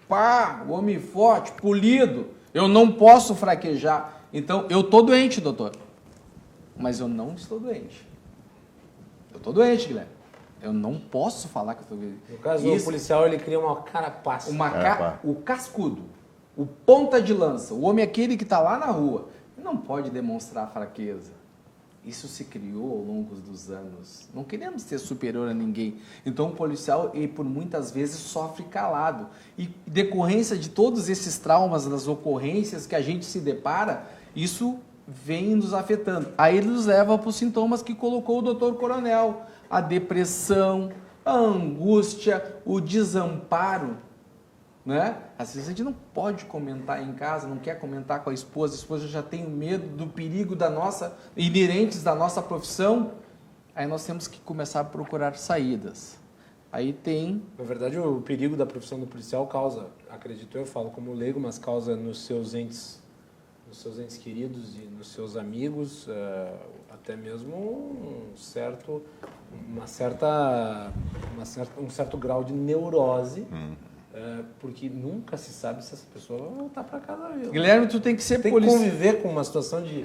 [SPEAKER 3] Pá, homem forte, polido. Eu não posso fraquejar. Então, eu estou doente, doutor. Mas eu não estou doente. Eu estou doente, Guilherme. Eu não posso falar que eu estou doente.
[SPEAKER 2] No caso do policial, ele cria uma carapaça.
[SPEAKER 3] O cascudo. O ponta de lança. O homem aquele que está lá na rua. Não pode demonstrar fraqueza. Isso se criou ao longo dos anos. Não queremos ser superior a ninguém. Então o policial, ele, por muitas vezes, sofre calado. E decorrência de todos esses traumas, das ocorrências que a gente se depara, isso vem nos afetando. Aí ele nos leva para os sintomas que colocou o doutor Coronel. A depressão, a angústia, o desamparo. Né? Às vezes a gente não pode comentar em casa, não quer comentar com a esposa já tem medo do perigo inerentes da nossa profissão, aí nós temos que começar a procurar saídas. Aí tem...
[SPEAKER 2] Na verdade, o perigo da profissão do policial causa, acredito eu, falo como leigo, mas causa nos seus entes queridos e nos seus amigos, até mesmo um certo grau de neurose. Porque nunca se sabe se essa pessoa vai voltar para casa viva.
[SPEAKER 3] Guilherme, tu tem que ser
[SPEAKER 2] Tem que conviver com uma situação de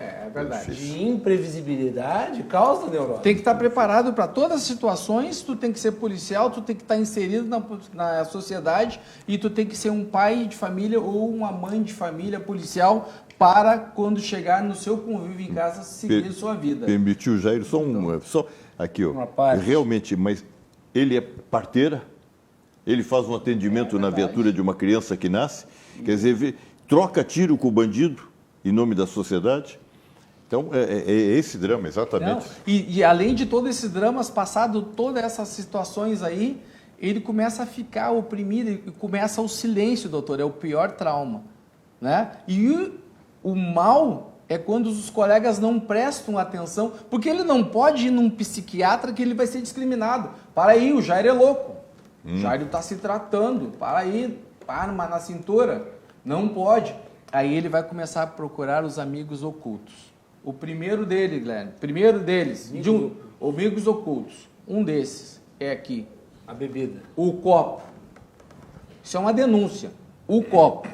[SPEAKER 2] imprevisibilidade, causa neurose.
[SPEAKER 3] Tem que estar preparado para todas as situações, tu tem que ser policial, tu tem que estar inserido na sociedade e tu tem que ser um pai de família ou uma mãe de família policial para, quando chegar no seu convívio em casa, seguir sua vida.
[SPEAKER 1] Permitiu, Jair, só aqui, ó, realmente, mas ele é parteira? Ele faz um atendimento na viatura de uma criança que nasce, quer dizer, troca tiro com o bandido em nome da sociedade. Então, é esse drama, exatamente.
[SPEAKER 3] E além de todos esses dramas, passado todas essas situações aí, ele começa a ficar oprimido e começa o silêncio, doutor, é o pior trauma. Né? E o mal é quando os colegas não prestam atenção, porque ele não pode ir num psiquiatra que ele vai ser discriminado. Para aí, o Jair é louco. Jair está se tratando, para aí, arma na cintura, não pode. Aí ele vai começar a procurar os amigos ocultos. O primeiro dele, Guilherme, amigos ocultos, um desses é aqui.
[SPEAKER 2] A bebida.
[SPEAKER 3] O copo. Isso é uma denúncia. O copo.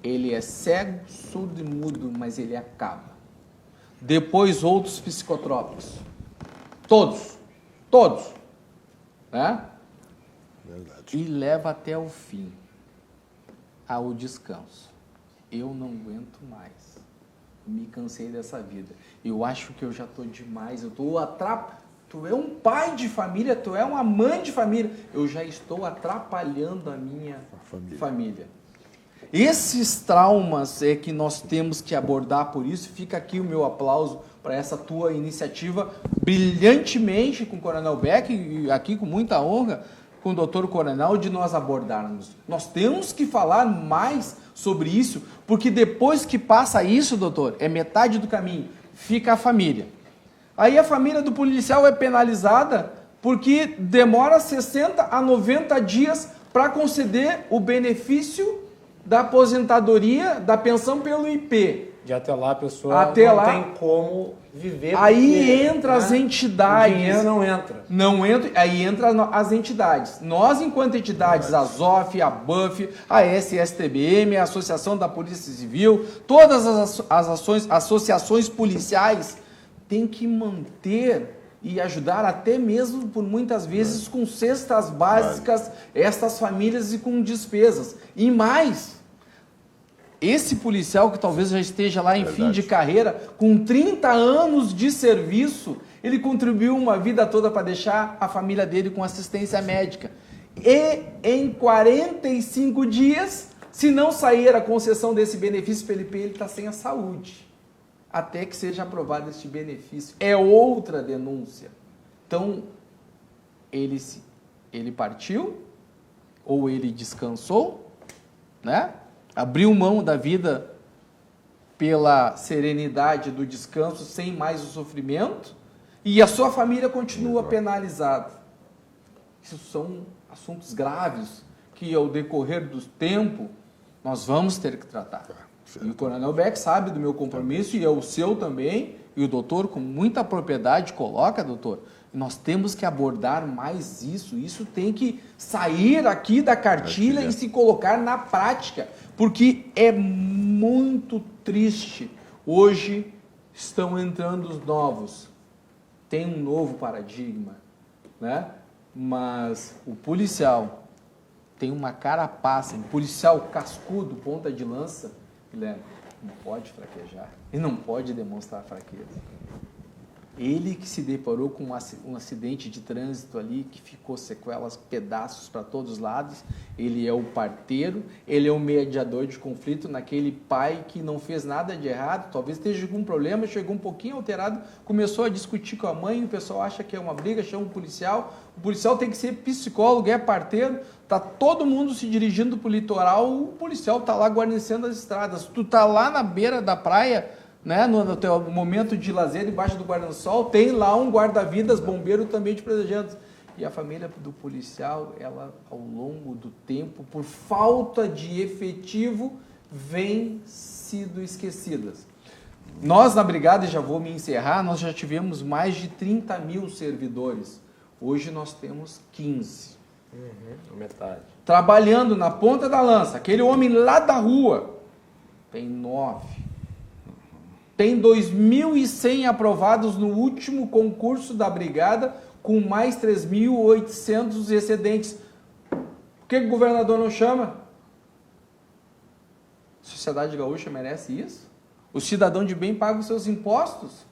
[SPEAKER 3] ele é cego, surdo e mudo, mas ele acaba. Depois outros psicotrópicos. Todos. Né?
[SPEAKER 1] Verdade.
[SPEAKER 3] E leva até o fim, ao descanso. Eu não aguento mais. Me cansei dessa vida. Eu acho que eu já estou demais. Eu estou Tu é um pai de família, tu é uma mãe de família. Eu já estou atrapalhando a minha família. Esses traumas é que nós temos que abordar, por isso fica aqui o meu aplauso para essa tua iniciativa, brilhantemente com o Coronel Beck e aqui com muita honra com o Dr. Coronel, de nós abordarmos. Nós temos que falar mais sobre isso, porque depois que passa isso, doutor, é metade do caminho, fica a família. Aí a família do policial é penalizada porque demora 60 a 90 dias para conceder o benefício da aposentadoria, da pensão pelo IP.
[SPEAKER 2] E até lá a pessoa
[SPEAKER 3] Até
[SPEAKER 2] não
[SPEAKER 3] lá,
[SPEAKER 2] tem como viver.
[SPEAKER 3] Aí
[SPEAKER 2] porque,
[SPEAKER 3] entra as entidades.
[SPEAKER 2] O dinheiro não entra.
[SPEAKER 3] Não entra, aí entra as entidades. Nós, enquanto entidades, a ZOF, a BUF, a SSTBM, a Associação da Polícia Civil, todas as associações policiais têm que manter e ajudar até mesmo, por muitas vezes, com cestas básicas, estas famílias e com despesas. E mais, esse policial que talvez já esteja lá em fim de carreira, com 30 anos de serviço, ele contribuiu uma vida toda para deixar a família dele com assistência médica. E em 45 dias, se não sair a concessão desse benefício pelo IP, ele está sem a saúde. Até que seja aprovado este benefício. É outra denúncia. Então, ele partiu, ou ele descansou, né? Abriu mão da vida pela serenidade do descanso, sem mais o sofrimento, e a sua família continua penalizada. Isso são assuntos graves que, ao decorrer do tempo, nós vamos ter que tratar. E o Coronel Beck sabe do meu compromisso, e é o seu também, e o doutor, com muita propriedade, coloca, doutor, nós temos que abordar mais isso tem que sair aqui da cartilha e se colocar na prática, porque é muito triste. Hoje estão entrando os novos, tem um novo paradigma, né? Mas o policial tem uma carapaça, um policial cascudo, ponta de lança, Guilherme, não pode fraquejar e não pode demonstrar fraqueza. Ele que se deparou com um acidente de trânsito ali, que ficou sequelas, pedaços para todos os lados, ele é o parteiro, ele é o mediador de conflito naquele pai que não fez nada de errado, talvez esteja com um problema, chegou um pouquinho alterado, começou a discutir com a mãe, o pessoal acha que é uma briga, chama o policial tem que ser psicólogo, é parteiro, tá todo mundo se dirigindo para o litoral, o policial tá lá guarnecendo as estradas, tu tá lá na beira da praia, né, no teu momento de lazer, embaixo do guarda-sol, tem lá um guarda-vidas, bombeiro também te protegendo. E a família do policial, ela, ao longo do tempo, por falta de efetivo, vem sido esquecidas. Nós, na Brigada, e já vou me encerrar, nós já tivemos mais de 30 mil servidores. Hoje nós temos 15.
[SPEAKER 2] Metade.
[SPEAKER 3] Trabalhando na ponta da lança. Aquele homem lá da rua tem 9. Tem 2.100 aprovados no último concurso da Brigada, com mais 3.800 excedentes. Por que o governador não chama? A sociedade gaúcha merece isso? O cidadão de bem paga os seus impostos.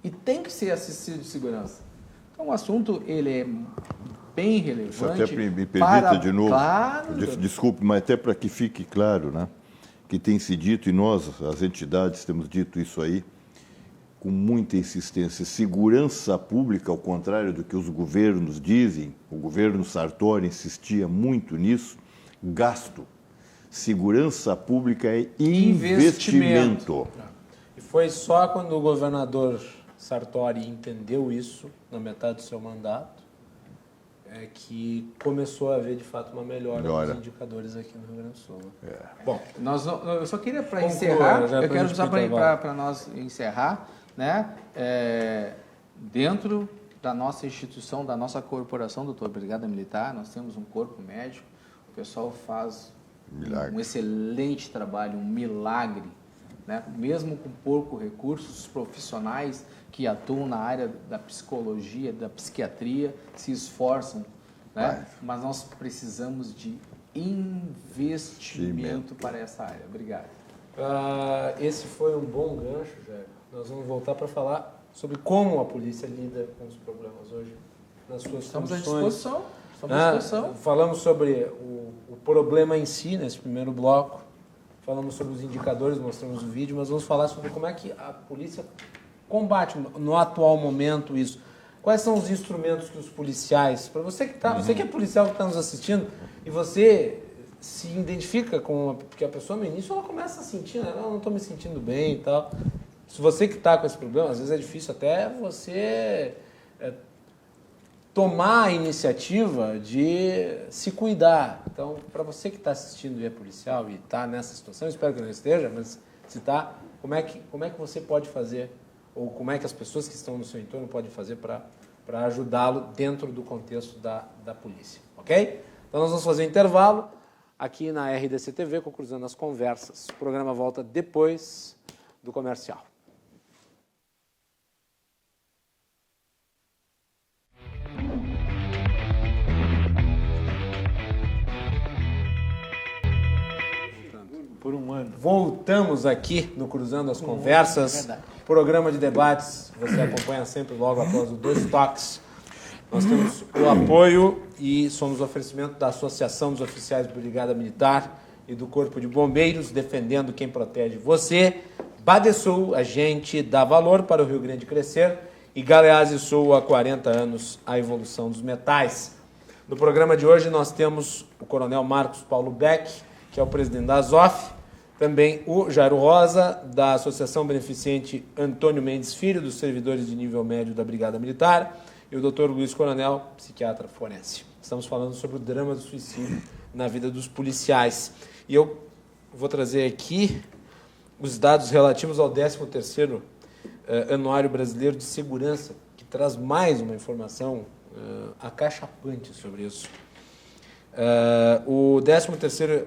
[SPEAKER 3] E tem que ser assistido de segurança. Então o assunto ele é bem relevante.
[SPEAKER 1] Isso até me permita de novo.
[SPEAKER 3] Claro.
[SPEAKER 1] Desculpe, mas até para que fique claro, né? Que tem se dito, e nós, as entidades, temos dito isso aí, com muita insistência. Segurança pública, ao contrário do que os governos dizem, o governo Sartori insistia muito nisso, gasto. Segurança pública é investimento.
[SPEAKER 2] E foi só quando o governador Sartori entendeu isso, na metade do seu mandato, que começou a haver, de fato, uma melhora nos indicadores aqui no Rio Grande do Sul. Bom,
[SPEAKER 3] eu só queria, para encerrar, eu quero usar para nós encerrar, né? Dentro da nossa instituição, da nossa corporação, doutor Brigada Militar, nós temos um corpo médico, o pessoal faz
[SPEAKER 1] Milagre.
[SPEAKER 3] um excelente trabalho, um milagre, né? Mesmo com pouco recursos, os profissionais que atuam na área da psicologia, da psiquiatria, se esforçam, né? Mas nós precisamos de investimento para essa área. Obrigado.
[SPEAKER 2] Esse foi um bom gancho, Jair. Nós vamos voltar para falar sobre como a polícia lida com os problemas hoje, nas suas
[SPEAKER 3] Estamos à
[SPEAKER 2] funções.
[SPEAKER 3] disposição. Estamos à disposição.
[SPEAKER 2] Falamos sobre o problema em si, nesse primeiro bloco. Falamos sobre os indicadores, mostramos o vídeo, mas vamos falar sobre como é que a polícia combate no atual momento isso. Quais são os instrumentos que os policiais, para você que você que é policial que está nos assistindo e você se identifica com porque a pessoa no início ela começa a sentir, né? Não estou me sentindo bem e tal. Se você que está com esse problema, às vezes é difícil até você tomar a iniciativa de se cuidar. Então, para você que está assistindo e é policial e está nessa situação, espero que não esteja, mas se está, como é que você pode fazer, ou como é que as pessoas que estão no seu entorno podem fazer para ajudá-lo dentro do contexto da polícia, ok? Então, nós vamos fazer um intervalo aqui na RDC TV, conclusando as conversas. O programa volta depois do comercial.
[SPEAKER 4] Por um ano.
[SPEAKER 2] Voltamos aqui no Cruzando as Conversas, programa de debates, você acompanha sempre logo após o Dois Toques. Nós temos o apoio e somos oferecimento da Associação dos Oficiais de Brigada Militar e do Corpo de Bombeiros, defendendo quem protege você. Badesul, a gente dá valor para o Rio Grande crescer, e Galeazzi Sul, há 40 anos, a evolução dos metais. No programa de hoje nós temos o Coronel Marcos Paulo Beck, que é o presidente da ASOF, também o Jairo Rosa, da Associação Beneficente Antônio Mendes Filho, dos servidores de nível médio da Brigada Militar, e o Dr. Luiz Coronel, psiquiatra forense. Estamos falando sobre o drama do suicídio na vida dos policiais. E eu vou trazer aqui os dados relativos ao 13º Anuário Brasileiro de Segurança, que traz mais uma informação acachapante sobre isso. O 13º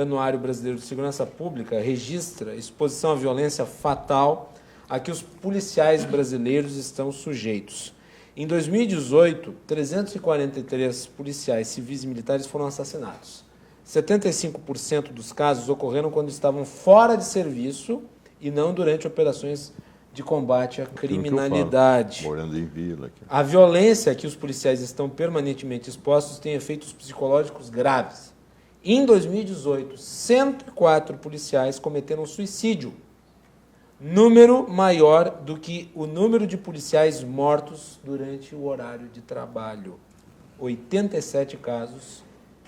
[SPEAKER 2] Anuário Brasileiro de Segurança Pública registra exposição à violência fatal a que os policiais brasileiros estão sujeitos. Em 2018, 343 policiais civis e militares foram assassinados. 75% dos casos ocorreram quando estavam fora de serviço e não durante operações de combate à criminalidade.
[SPEAKER 1] Morando em vila. Aqui.
[SPEAKER 2] A violência a que os policiais estão permanentemente expostos tem efeitos psicológicos graves. Em 2018, 104 policiais cometeram suicídio, número maior do que o número de policiais mortos durante o horário de trabalho. 87 casos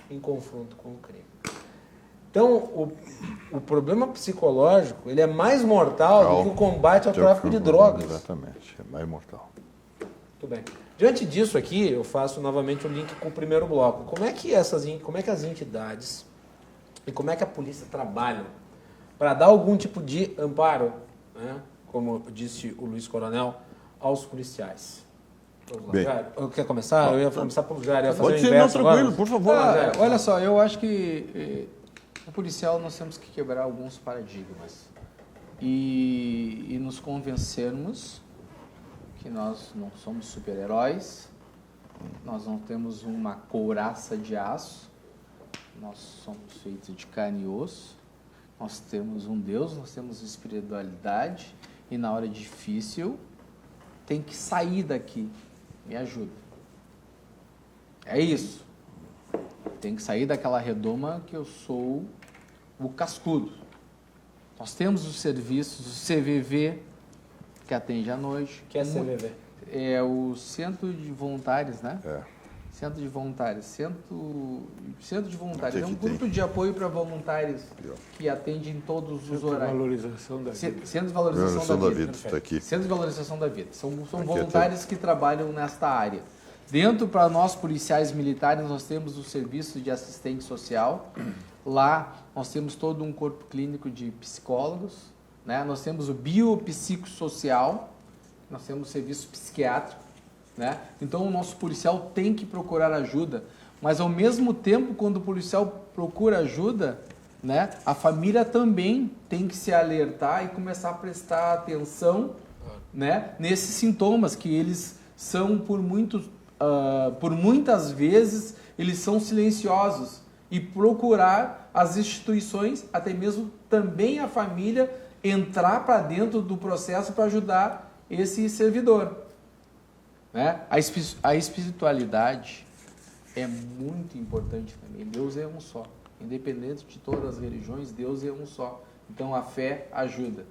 [SPEAKER 2] em confronto com o crime. Então, o problema psicológico ele é mais mortal do que o combate ao tráfico de drogas.
[SPEAKER 1] Exatamente, é mais mortal.
[SPEAKER 2] Muito bem. Diante disso aqui, eu faço novamente o link com o primeiro bloco. Como é que as entidades e como é que a polícia trabalham para dar algum tipo de amparo, né, como disse o Luiz Coronel, aos policiais?
[SPEAKER 1] Bem,
[SPEAKER 2] Quer começar? Eu ia começar pelo Jair. Eu ia fazer
[SPEAKER 1] Pode
[SPEAKER 2] o
[SPEAKER 1] ser, não,
[SPEAKER 2] inverso
[SPEAKER 1] tranquilo,
[SPEAKER 2] agora.
[SPEAKER 1] por favor.
[SPEAKER 3] Olha só, eu acho que o policial nós temos que quebrar alguns paradigmas e nos convencermos que nós não somos super-heróis, nós não temos uma couraça de aço, nós somos feitos de carne e osso, nós temos um Deus, nós temos espiritualidade e na hora difícil tem que sair daqui. Me ajuda. É isso. Tem que sair daquela redoma que eu sou o cascudo. Nós temos os serviços, o CVV, que atende à noite.
[SPEAKER 2] Que é CVV?
[SPEAKER 3] É o Centro de Voluntários, né?
[SPEAKER 1] É.
[SPEAKER 3] Centro de Voluntários. Centro de Voluntários. É um
[SPEAKER 1] que tem.
[SPEAKER 3] grupo de apoio para voluntários que atende em todos os horários.
[SPEAKER 4] Valorização da vida.
[SPEAKER 3] Centro de Valorização da Vida.
[SPEAKER 1] Está aqui.
[SPEAKER 3] Centro de Valorização da Vida. São
[SPEAKER 1] Aqui
[SPEAKER 3] voluntários que trabalham nesta área. Dentro, para nós, policiais militares, nós temos o serviço de assistente social. Lá, nós temos todo um corpo clínico de psicólogos, né? Nós temos o biopsicossocial, nós temos o serviço psiquiátrico, né? Então, o nosso policial tem que procurar ajuda, Mas, ao mesmo tempo, quando o policial procura ajuda, né, a família também tem que se alertar e começar a prestar atenção, né, nesses sintomas que eles são, por muitas vezes, eles são silenciosos. E procurar as instituições, até mesmo também a família, entrar para dentro do processo para ajudar esse servidor. Né? A espiritualidade é muito importante também. Deus é um só. Independente de todas as religiões, Deus é um só. Então a fé ajuda.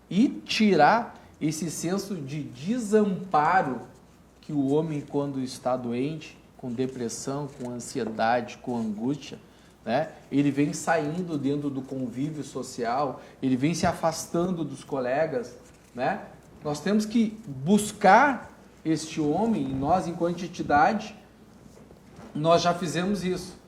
[SPEAKER 3] E tirar esse senso de desamparo que o homem, quando está doente, com depressão, com ansiedade, com angústia, né? Ele vem saindo dentro do convívio social, ele vem se afastando dos colegas, né? Nós temos que buscar este homem, e nós, enquanto entidade, nós já fizemos isso.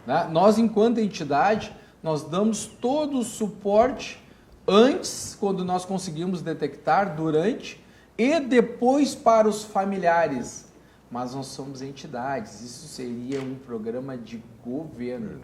[SPEAKER 3] Né? Nós, enquanto entidade, nós damos todo o suporte antes, quando nós conseguimos detectar, durante e depois para os familiares. Mas nós somos entidades, isso seria um programa de governo.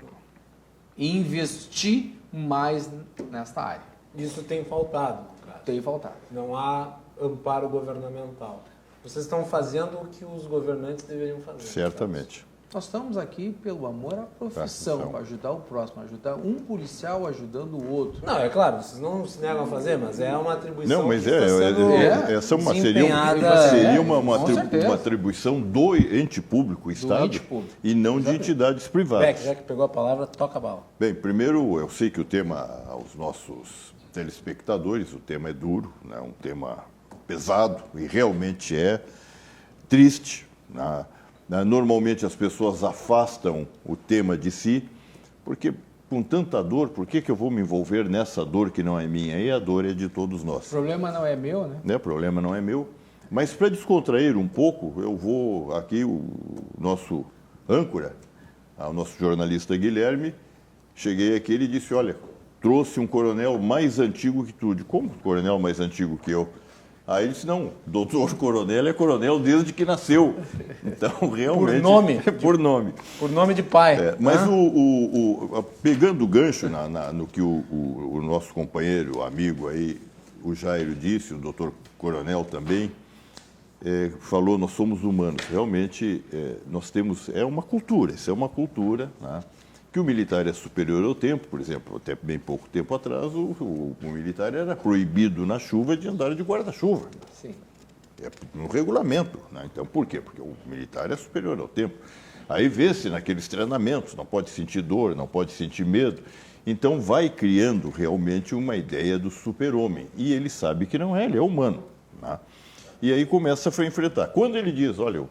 [SPEAKER 3] Investir mais nesta área.
[SPEAKER 2] Isso tem faltado, cara.
[SPEAKER 3] Tem faltado.
[SPEAKER 2] Não há amparo governamental. Vocês estão fazendo o que os governantes deveriam fazer.
[SPEAKER 1] Certamente.
[SPEAKER 3] Nós estamos aqui pelo amor à profissão, para ajudar o próximo, ajudar um policial ajudando o outro.
[SPEAKER 2] Não, é claro, vocês não se negam a fazer, mas é uma atribuição.
[SPEAKER 1] Não, mas
[SPEAKER 2] que está sendo
[SPEAKER 1] essa
[SPEAKER 2] desempenhada.
[SPEAKER 1] seria uma
[SPEAKER 3] certeza.
[SPEAKER 1] atribuição do ente público, o Estado,
[SPEAKER 3] ente público.
[SPEAKER 1] e não de entidades privadas.
[SPEAKER 2] Beck, já que pegou a palavra, toca a bala.
[SPEAKER 1] Bem, primeiro, eu sei que o tema, aos nossos telespectadores, o tema é duro, né? Um tema pesado, e realmente é triste, né? Normalmente as pessoas afastam o tema de si, porque com tanta dor, por que eu vou me envolver nessa dor que não é minha? E a dor é de todos nós.
[SPEAKER 3] O problema não é meu, né?
[SPEAKER 1] O problema não é meu. Mas para descontrair um pouco, eu vou aqui, o nosso âncora, o nosso jornalista Guilherme, cheguei aqui e ele disse, olha, trouxe um coronel mais antigo que tu. Como coronel mais antigo que eu? Aí ele disse, não, doutor coronel é coronel desde que nasceu. Então, realmente...
[SPEAKER 2] Por nome.
[SPEAKER 1] Por nome.
[SPEAKER 2] Por nome de pai.
[SPEAKER 1] Mas pegando o gancho no que o nosso companheiro, amigo aí, o Jairo disse, o doutor coronel também, falou, nós somos humanos. Realmente, nós temos... isso é uma cultura, né? Que o militar é superior ao tempo, por exemplo, até bem pouco tempo atrás, o militar era proibido na chuva de andar de guarda-chuva.
[SPEAKER 3] Sim.
[SPEAKER 1] É no regulamento, né? Então, por quê? Porque o militar é superior ao tempo. Aí vê-se naqueles treinamentos, não pode sentir dor, não pode sentir medo. Então, vai criando realmente uma ideia do super-homem. E ele sabe que não é, ele é humano, né? E aí começa a enfrentar. Quando ele diz, olha,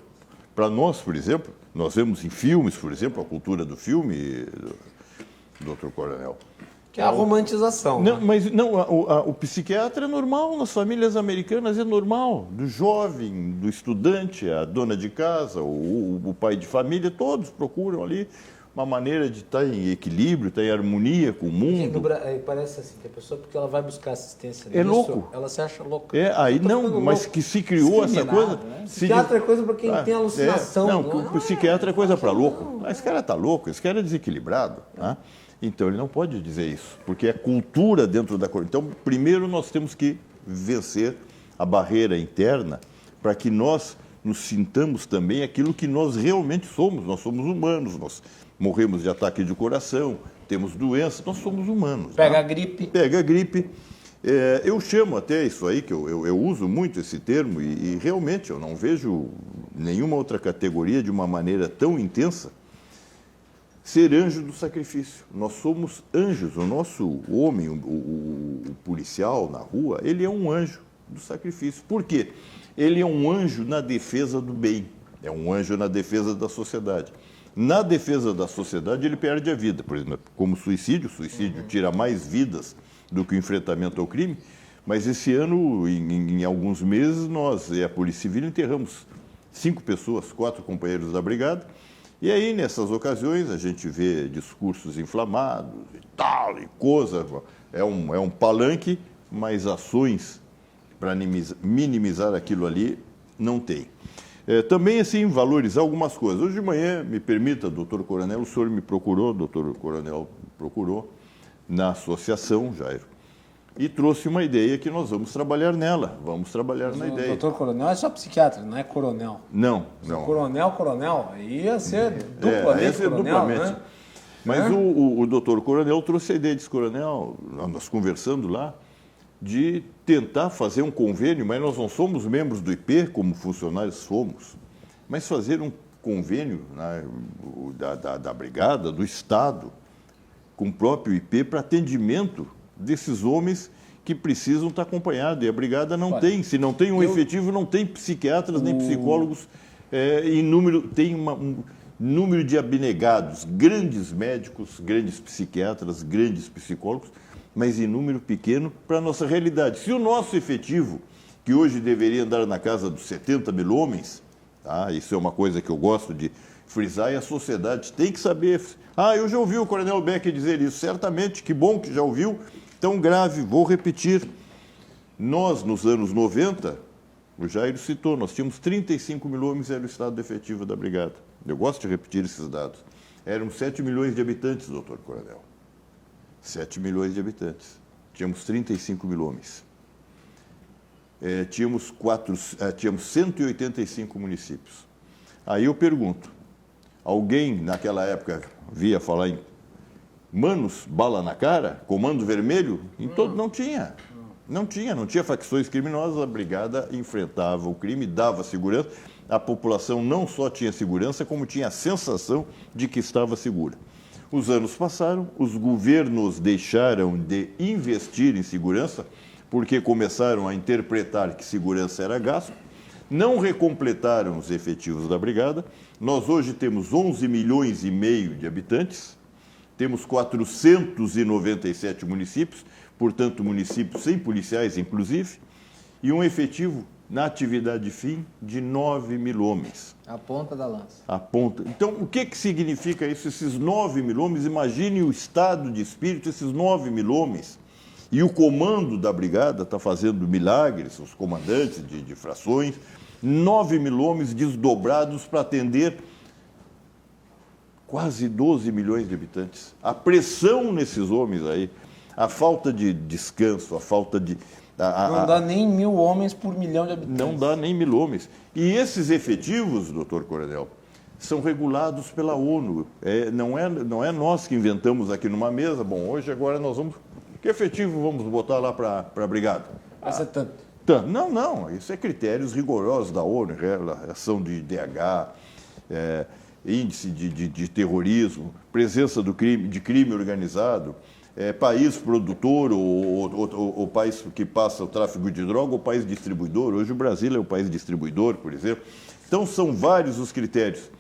[SPEAKER 1] para nós, por exemplo, nós vemos em filmes, por exemplo, a cultura do filme, doutor coronel.
[SPEAKER 2] Que é a romantização.
[SPEAKER 1] Não,
[SPEAKER 2] né?
[SPEAKER 1] mas não, o psiquiatra é normal, nas famílias americanas é normal. Do jovem, do estudante, a dona de casa, o pai de família, todos procuram ali uma maneira de estar em equilíbrio, estar em harmonia com o mundo.
[SPEAKER 2] Parece assim, que a pessoa, porque ela vai buscar assistência
[SPEAKER 1] É
[SPEAKER 2] nisso,
[SPEAKER 1] louco.
[SPEAKER 2] ela se acha louca.
[SPEAKER 1] Aí não, mas
[SPEAKER 2] louco.
[SPEAKER 1] que se criou essa coisa...
[SPEAKER 3] Né?
[SPEAKER 2] Psiquiatra é coisa para quem tem alucinação.
[SPEAKER 1] Não, o psiquiatra é coisa para louco. Esse cara está louco, esse cara é desequilibrado. Né? Então, ele não pode dizer isso, porque é cultura dentro da coisa. Então, primeiro nós temos que vencer a barreira interna para que nós nos sintamos também aquilo que nós realmente somos. Nós somos humanos, nós morremos de ataque de coração, temos doenças, nós somos humanos.
[SPEAKER 2] Pega
[SPEAKER 1] né?
[SPEAKER 2] a gripe.
[SPEAKER 1] Pega a gripe. Eu chamo até isso aí, que eu uso muito esse termo, e realmente eu não vejo nenhuma outra categoria de uma maneira tão intensa, ser anjo do sacrifício. Nós somos anjos. O nosso homem, o policial na rua, ele é um anjo do sacrifício. Por quê? Ele é um anjo na defesa do bem, é um anjo na defesa da sociedade. Na defesa da sociedade, ele perde a vida. Por exemplo, como suicídio, tira mais vidas do que o enfrentamento ao crime, mas esse ano, em alguns meses, nós e a Polícia Civil enterramos 5 pessoas, 4 companheiros da brigada, e aí, nessas ocasiões, a gente vê discursos inflamados e tal, e coisa, é um palanque, mas ações para minimizar aquilo ali não tem. Também, assim, valorizar algumas coisas. Hoje de manhã, me permita, doutor Coronel, o senhor me procurou, doutor Coronel procurou, na associação, Jairo, e trouxe uma ideia que nós vamos trabalhar nela, vamos trabalhar na ideia.
[SPEAKER 2] O doutor Coronel é só psiquiatra, não é coronel.
[SPEAKER 1] Não.
[SPEAKER 2] Coronel, aí ia ser duplamente coronel, né?
[SPEAKER 1] Mas o doutor Coronel trouxe a ideia, disse, Coronel, nós conversando lá, de tentar fazer um convênio, mas nós não somos membros do IP, como funcionários somos, mas fazer um convênio, né, da Brigada, do Estado, com o próprio IP, para atendimento desses homens que precisam estar acompanhados. E a Brigada não tem. Se não tem um efetivo, não tem psiquiatras nem psicólogos. Tem um número de abnegados, grandes médicos, grandes psiquiatras, grandes psicólogos, mas em número pequeno para a nossa realidade. Se o nosso efetivo, que hoje deveria andar na casa dos 70 mil homens, tá? Isso é uma coisa que eu gosto de frisar, e a sociedade tem que saber. Eu já ouvi o Coronel Beck dizer isso, certamente, que bom que já ouviu, tão grave, vou repetir. Nós, nos anos 90, o Jair citou, nós tínhamos 35 mil homens, era o estado efetivo da Brigada. Eu gosto de repetir esses dados. Eram 7 milhões de habitantes, doutor Coronel. 7 milhões de habitantes. Tínhamos 35 mil homens. Tínhamos 185 municípios. Aí eu pergunto, alguém naquela época via falar em manos, bala na cara, comando vermelho? Não tinha. Não tinha facções criminosas, a Brigada enfrentava o crime, dava segurança. A população não só tinha segurança, como tinha a sensação de que estava segura. Os anos passaram, os governos deixaram de investir em segurança, porque começaram a interpretar que segurança era gasto, não recompletaram os efetivos da Brigada. Nós hoje temos 11 milhões e meio de habitantes, temos 497 municípios, portanto municípios sem policiais inclusive, e um efetivo na atividade fim de 9 mil homens.
[SPEAKER 3] A ponta da lança.
[SPEAKER 1] A ponta. Então, o que significa isso? Esses 9 mil homens, imagine o estado de espírito, esses 9 mil homens. E o comando da Brigada está fazendo milagres, os comandantes de frações, 9 mil homens desdobrados para atender quase 12 milhões de habitantes. A pressão nesses homens aí, a falta de descanso, a falta de...
[SPEAKER 2] Não dá nem 1.000 homens por milhão de habitantes.
[SPEAKER 1] Não dá nem 1.000 homens. E esses efetivos, doutor Coronel, são regulados pela ONU. Não é nós que inventamos aqui numa mesa. Bom, hoje agora nós vamos... Que efetivo vamos botar lá para a Brigada?
[SPEAKER 2] Vai ser tanto.
[SPEAKER 1] Não. Isso é critérios rigorosos da ONU, relação de IDH, índice de terrorismo, presença de crime organizado, país produtor ou país que passa o tráfico de droga ou país distribuidor. Hoje o Brasil é o país distribuidor, por exemplo. Então, são vários os critérios.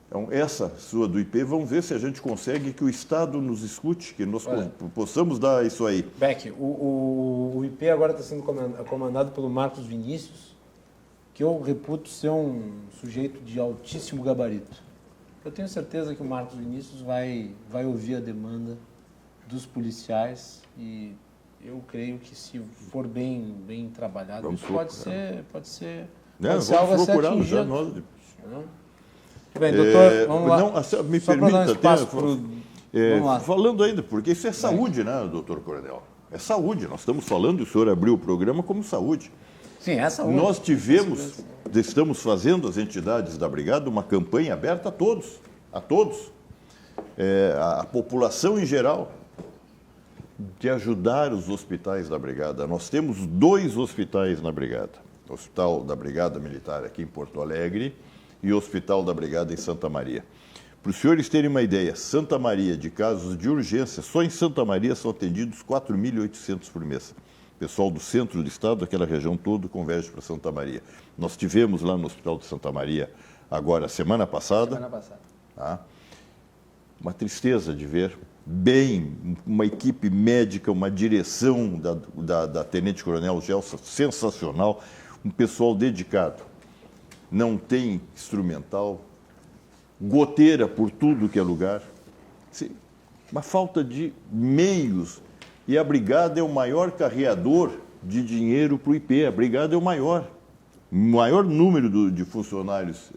[SPEAKER 1] Então, essa sua do IP, vamos ver se a gente consegue que o Estado nos escute, que nós possamos dar isso aí.
[SPEAKER 2] Beck, o IP agora está sendo comandado pelo Marcos Vinícius, que eu reputo ser um sujeito de altíssimo gabarito. Eu tenho certeza que o Marcos Vinícius vai ouvir a demanda dos policiais e eu creio que, se for bem trabalhado, isso pode ser algo a ser atingido. Muito bem, doutor, vamos lá.
[SPEAKER 1] Me
[SPEAKER 2] só
[SPEAKER 1] permita,
[SPEAKER 2] dar um espaço vamos lá.
[SPEAKER 1] Falando ainda, porque isso é saúde, né, doutor Coronel? É saúde. Nós estamos falando, e o senhor abriu o programa como saúde.
[SPEAKER 2] Sim, é saúde.
[SPEAKER 1] Nós estamos fazendo, as entidades da Brigada, uma campanha aberta a todos, a população em geral, de ajudar os hospitais da Brigada. Nós temos 2 hospitais na Brigada. O Hospital da Brigada Militar aqui em Porto Alegre e o Hospital da Brigada em Santa Maria. Para os senhores terem uma ideia, Santa Maria, de casos de urgência, só em Santa Maria são atendidos 4.800 por mês. O pessoal do centro do estado, daquela região toda, converge para Santa Maria. Nós tivemos lá no Hospital de Santa Maria, agora, semana passada. Tá? Uma tristeza de ver uma equipe médica, uma direção da Tenente Coronel Gelson sensacional, um pessoal dedicado. Não tem instrumental, goteira por tudo que é lugar. Uma falta de meios. E a Brigada é o maior carreador de dinheiro para o IP. A Brigada é o maior. O maior número de funcionários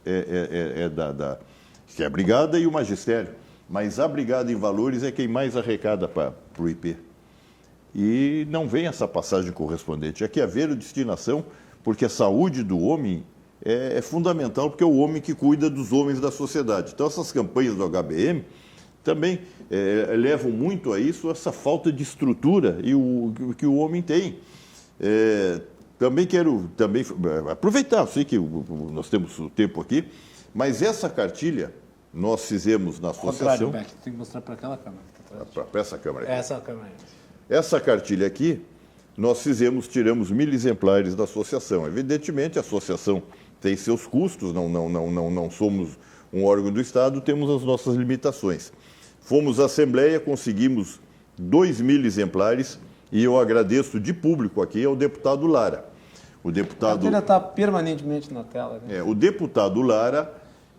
[SPEAKER 1] que é a Brigada e o Magistério. Mas a Brigada em Valores é quem mais arrecada para o IP. E não vem essa passagem correspondente. Aqui haver destinação, porque a saúde do homem é fundamental, porque é o homem que cuida dos homens da sociedade. Então, essas campanhas do HBM também levam muito a isso, essa falta de estrutura que o homem tem. Também quero aproveitar, eu sei que nós temos o tempo aqui, mas essa cartilha nós fizemos na associação...
[SPEAKER 2] Beck, tem que mostrar para aquela câmera.
[SPEAKER 1] Para essa câmera aqui.
[SPEAKER 2] Essa câmera.
[SPEAKER 1] Essa cartilha aqui, nós tiramos 1.000 exemplares da associação. Evidentemente, a associação tem seus custos, não somos um órgão do Estado, temos as nossas limitações. Fomos à Assembleia, conseguimos 2.000 exemplares e eu agradeço de público aqui ao deputado Lara. O deputado...
[SPEAKER 2] A cartilha está permanentemente na tela. Né?
[SPEAKER 1] O deputado Lara,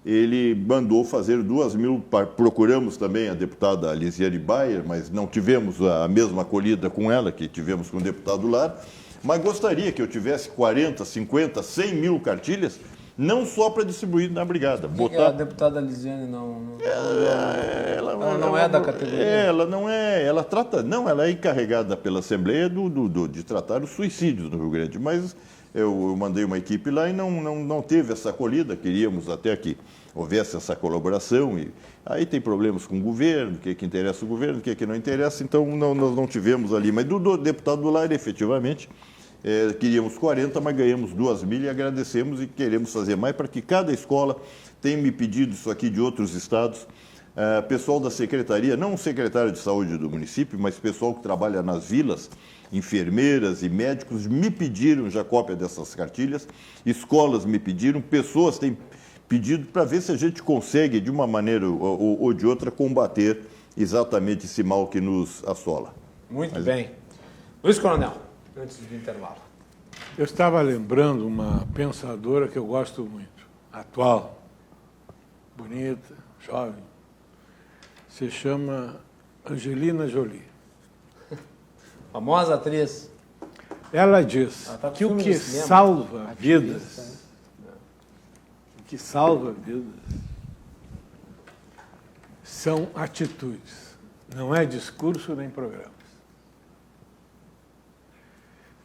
[SPEAKER 1] ele mandou fazer 2.000, procuramos também a deputada Lisiane Bayer, mas não tivemos a mesma acolhida com ela que tivemos com o deputado Lara, mas gostaria que eu tivesse 40, 50, 100 mil cartilhas, não só para distribuir na Brigada.
[SPEAKER 2] A deputada Lisiane ela não é da categoria?
[SPEAKER 1] Ela não é, ela é encarregada pela Assembleia de tratar os suicídios no Rio Grande, mas eu mandei uma equipe lá e não teve essa acolhida, queríamos até que houvesse essa colaboração, e aí tem problemas com o governo, o que interessa o governo, o que não interessa, então nós não tivemos ali, mas do deputado do Lar, efetivamente, queríamos 40, mas ganhamos 2.000 e agradecemos e queremos fazer mais para que cada escola tenha me pedido isso aqui de outros estados, pessoal da secretaria, não o secretário de saúde do município, mas pessoal que trabalha nas vilas, enfermeiras e médicos me pediram já cópia dessas cartilhas, escolas me pediram, pessoas têm pedido para ver se a gente consegue, de uma maneira ou de outra, combater exatamente esse mal que nos assola.
[SPEAKER 2] Muito bem. Luiz Coronel, antes do intervalo.
[SPEAKER 4] Eu estava lembrando uma pensadora que eu gosto muito, atual, bonita, jovem, se chama Angelina Jolie.
[SPEAKER 2] Famosa atriz.
[SPEAKER 4] Ela diz
[SPEAKER 2] tá
[SPEAKER 4] que o que salva vidas, são atitudes, não é discurso nem programas.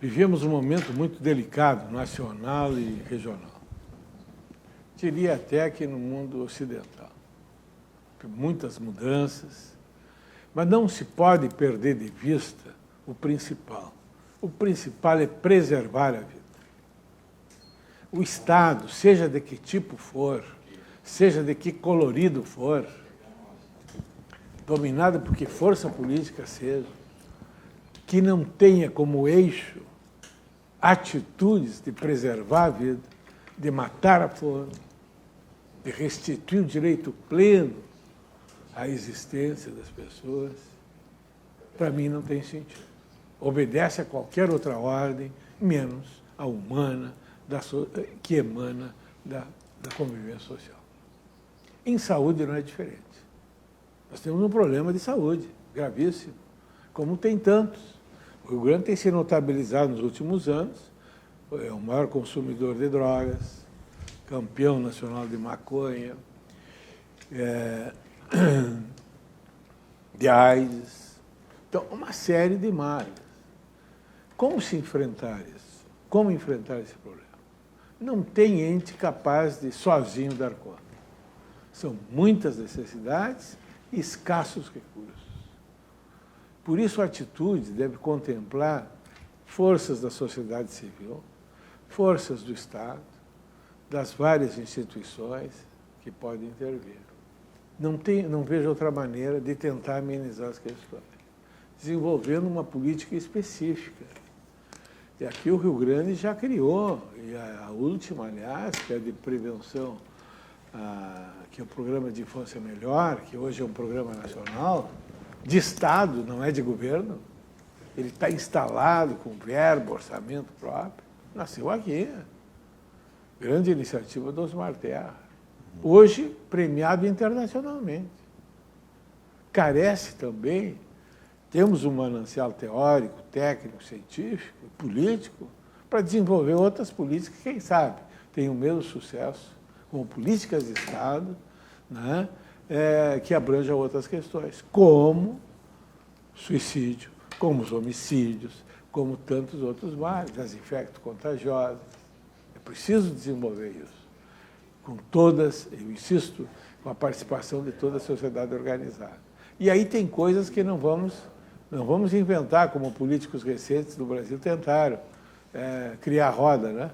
[SPEAKER 4] Vivemos um momento muito delicado, nacional e regional. Diria até que no mundo ocidental. Muitas mudanças, mas não se pode perder de vista o principal. O principal é preservar a vida. O Estado, seja de que tipo for, seja de que colorido for, dominado por que força política seja, que não tenha como eixo atitudes de preservar a vida, de matar a fome, de restituir o direito pleno à existência das pessoas, para mim não tem sentido. Obedece a qualquer outra ordem, menos a humana, que emana da convivência social. Em saúde não é diferente. Nós temos um problema de saúde gravíssimo, como tem tantos. O Rio Grande tem se notabilizado nos últimos anos, é o maior consumidor de drogas, campeão nacional de maconha, de AIDS, então uma série de males. Como se enfrentar isso? Como enfrentar esse problema? Não tem ente capaz de sozinho dar conta. São muitas necessidades e escassos recursos. Por isso, a atitude deve contemplar forças da sociedade civil, forças do Estado, das várias instituições que podem intervir. Não vejo outra maneira de tentar amenizar as questões, desenvolvendo uma política específica. E aqui o Rio Grande já criou, e a última, aliás, que é de prevenção, que é o Programa de Infância Melhor, que hoje é um programa nacional, de Estado, não é de governo. Ele está instalado com verbo, orçamento próprio. Nasceu aqui. Grande iniciativa do Osmar Terra. Hoje, premiado internacionalmente. Carece também, temos um manancial teórico, técnico, científico, político, para desenvolver outras políticas que, quem sabe, tenham o mesmo sucesso, como políticas de Estado, né, que abranjam outras questões, como suicídio, como os homicídios, como tantos outros males, as infecto-contagiosas. É preciso desenvolver isso, com todas, eu insisto, com a participação de toda a sociedade organizada. E aí tem coisas que não vamos inventar, como políticos recentes do Brasil tentaram criar a roda, né?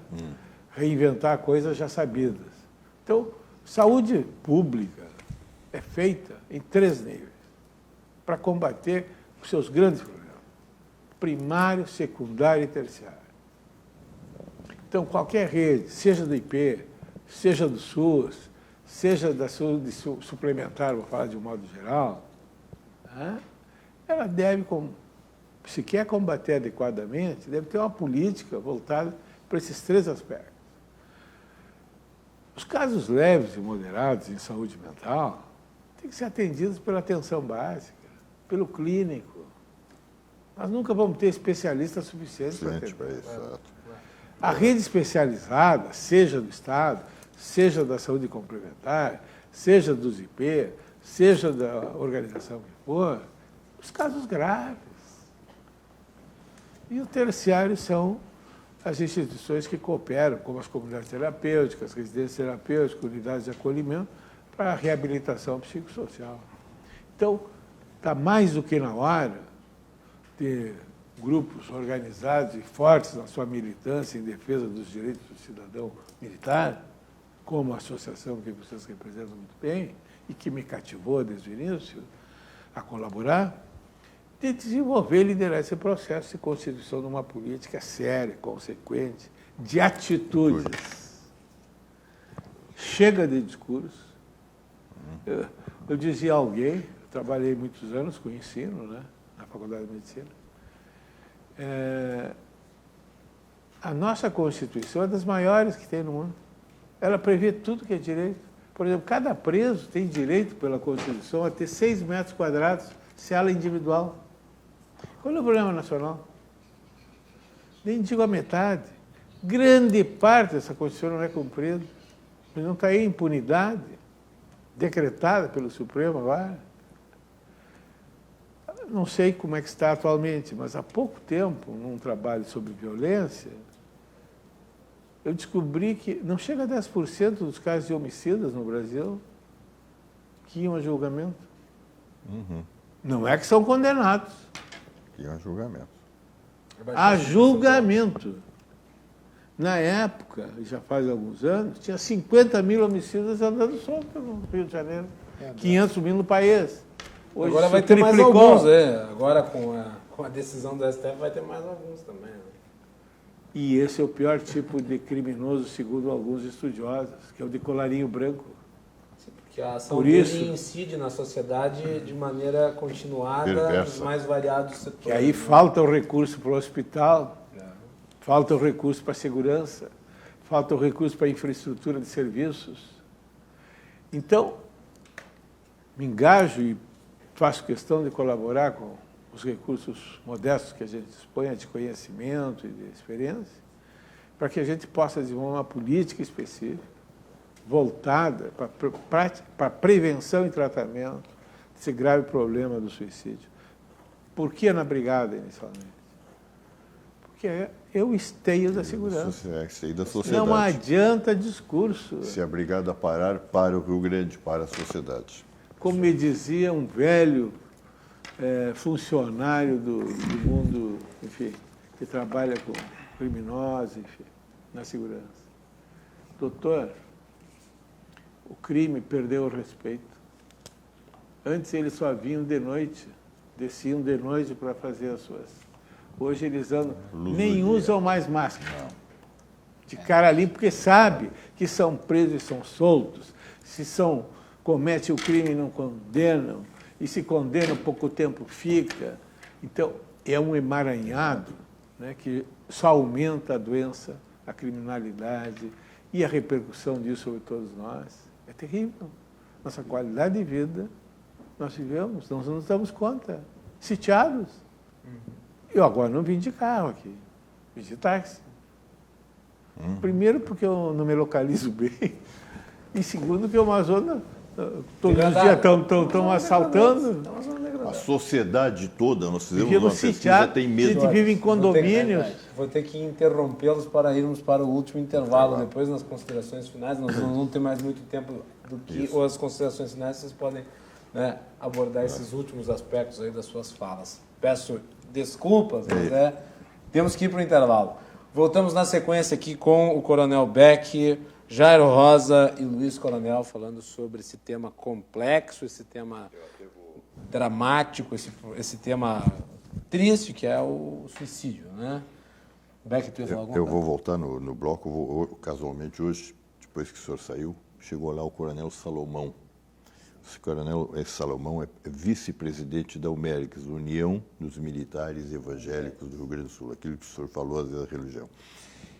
[SPEAKER 4] Reinventar coisas já sabidas. Então, saúde pública é feita em 3 níveis, para combater os seus grandes problemas: primário, secundário e terciário. Então, qualquer rede, seja do IP, seja do SUS, seja da saúde suplementar, vou falar de um modo geral, né, ela deve, se quer combater adequadamente, deve ter uma política voltada para esses 3 aspectos. Os casos leves e moderados em saúde mental têm que ser atendidos pela atenção básica, pelo clínico. Nós nunca vamos ter especialistas suficientes para atender. A rede especializada, seja do Estado, seja da saúde complementar, seja dos IP, seja da organização que for, os casos graves. E o terciário são as instituições que cooperam, como as comunidades terapêuticas, residências terapêuticas, unidades de acolhimento, para a reabilitação psicossocial. Então, está mais do que na hora de grupos organizados e fortes na sua militância em defesa dos direitos do cidadão militar, como a associação que vocês representam muito bem e que me cativou desde o início a colaborar, de desenvolver e liderar esse processo de constituição de uma política séria, consequente, de atitudes. Chega de discurso. Eu dizia a alguém, eu trabalhei muitos anos com ensino, né, na Faculdade de Medicina, a nossa Constituição é das maiores que tem no mundo. Ela prevê tudo que é direito. Por exemplo, cada preso tem direito pela Constituição a ter 6 metros quadrados, cela individual. Qual é o problema nacional? Nem digo a metade. Grande parte dessa Constituição não é cumprida. Mas não está aí impunidade decretada pelo Supremo agora. Não sei como é que está atualmente, mas há pouco tempo, num trabalho sobre violência, eu descobri que não chega a 10% dos casos de homicidas no Brasil que iam a julgamento. Não é que são condenados.
[SPEAKER 1] Que iam a julgamento.
[SPEAKER 4] A julgamento. Na época, já faz alguns anos, tinha 50 mil homicidas andando soltos no Rio de Janeiro. 500 mil no país. Hoje
[SPEAKER 2] agora vai ter mais alguns, Agora com a decisão do STF vai ter mais alguns também. Né?
[SPEAKER 4] E esse é o pior tipo de criminoso, segundo alguns estudiosos, que é o de colarinho branco.
[SPEAKER 2] Sim, porque a ação dele incide na sociedade de maneira continuada, nos mais variados setores.
[SPEAKER 4] E aí falta o recurso para o hospital, falta o recurso para a segurança, falta o recurso para a infraestrutura de serviços. Então, me engajo e faço questão de colaborar com os recursos modestos que a gente dispõe de conhecimento e de experiência, para que a gente possa desenvolver uma política específica, voltada para a prevenção e tratamento desse grave problema do suicídio. Por que na brigada, inicialmente? Porque é o esteio da segurança.
[SPEAKER 1] É o esteio da sociedade.
[SPEAKER 4] Não adianta discurso.
[SPEAKER 1] Se a brigada parar, para o Rio Grande, para a sociedade.
[SPEAKER 4] Como me dizia um velho funcionário do mundo, enfim, que trabalha com criminosos, enfim, na segurança. Doutor, o crime perdeu o respeito. Antes eles só vinham de noite, desciam de noite para fazer as suas. Hoje eles andam, nem usam mais máscara. Não. De cara limpa, porque sabe que são presos e são soltos. Se comete o crime e não condenam, e se condena, pouco tempo fica. Então, é um emaranhado, né, que só aumenta a doença, a criminalidade e a repercussão disso sobre todos nós. É terrível. Nossa qualidade de vida, nós vivemos, nós não nos damos conta, sitiados. Eu agora não vim de carro aqui, vim de táxi. Primeiro, porque eu não me localizo bem. E segundo, que é uma zona... Todos os dias estão assaltando.
[SPEAKER 1] A sociedade toda, nós fizemos
[SPEAKER 4] Vivíamos
[SPEAKER 1] uma pesquisa,
[SPEAKER 4] sitiados,
[SPEAKER 1] tem
[SPEAKER 4] a
[SPEAKER 1] medo.
[SPEAKER 4] gente vive em condomínios.
[SPEAKER 2] Vou ter que interrompê-los para irmos para o último intervalo. Depois, nas considerações finais, nós não vamos ter mais muito tempo do que ou as considerações finais, vocês podem, né, abordar esses últimos aspectos aí das suas falas. Peço desculpas, mas temos que ir para o intervalo. Voltamos na sequência aqui com o Coronel Beck, Jairo Rosa e Luiz Coronel falando sobre esse tema complexo, esse tema dramático, esse tema triste que é o suicídio, né? Beck, tu ia falar alguma
[SPEAKER 1] Eu
[SPEAKER 2] coisa?
[SPEAKER 1] vou voltar no bloco. Casualmente hoje, depois que o senhor saiu, chegou lá o Coronel Salomão. Esse Coronel Salomão é vice-presidente da UMERICS, União dos Militares Evangélicos do Rio Grande do Sul, aquilo que o senhor falou, às vezes, da religião.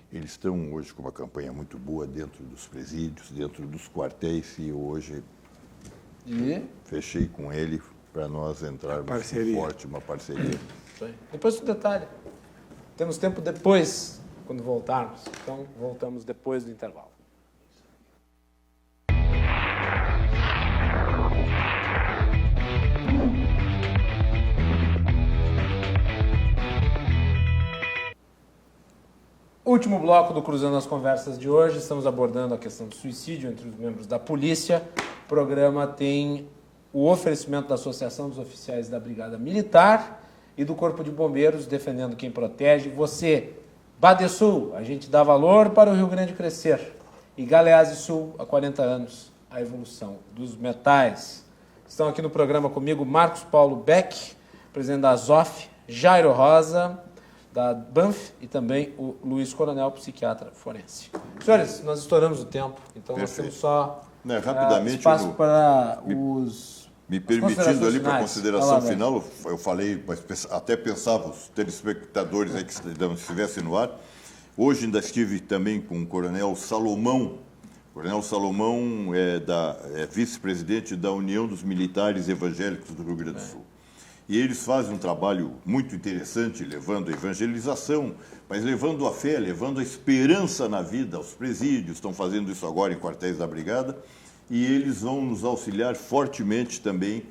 [SPEAKER 1] Eles estão hoje com uma campanha muito boa dentro dos presídios, dentro dos quartéis, e hoje fechei com ele para nós entrarmos uma parceria.
[SPEAKER 2] Depois do detalhe. Temos tempo depois, quando voltarmos. Então, voltamos depois do intervalo. Último bloco do Cruzando as Conversas de hoje. Estamos abordando a questão do suicídio entre os membros da polícia. O programa tem o oferecimento da Associação dos Oficiais da Brigada Militar e do Corpo de Bombeiros, defendendo quem protege. Você, Badesul, a gente dá valor para o Rio Grande crescer. E Galeazzi Sul, há 40 anos, a evolução dos metais. Estão aqui no programa comigo Marcos Paulo Beck, presidente da ASOF, Jairo Rosa, da BANF, e também o Luiz Coronel, psiquiatra forense. Senhores, nós estouramos o tempo, então
[SPEAKER 1] Perfeito.
[SPEAKER 2] Nós temos só
[SPEAKER 1] Rapidamente,
[SPEAKER 2] espaço para os...
[SPEAKER 1] Me permitindo ali para a
[SPEAKER 2] finais.
[SPEAKER 1] consideração final, eu falei, mas até pensava os telespectadores aí que estivessem no ar. Hoje ainda estive também com o Coronel Salomão. O Coronel Salomão é vice-presidente da União dos Militares Evangélicos do Rio Grande do Sul. E eles fazem um trabalho muito interessante, levando a evangelização, mas levando a fé, levando a esperança na vida aos presídios. Estão fazendo isso agora em quartéis da Brigada. E eles vão nos auxiliar fortemente também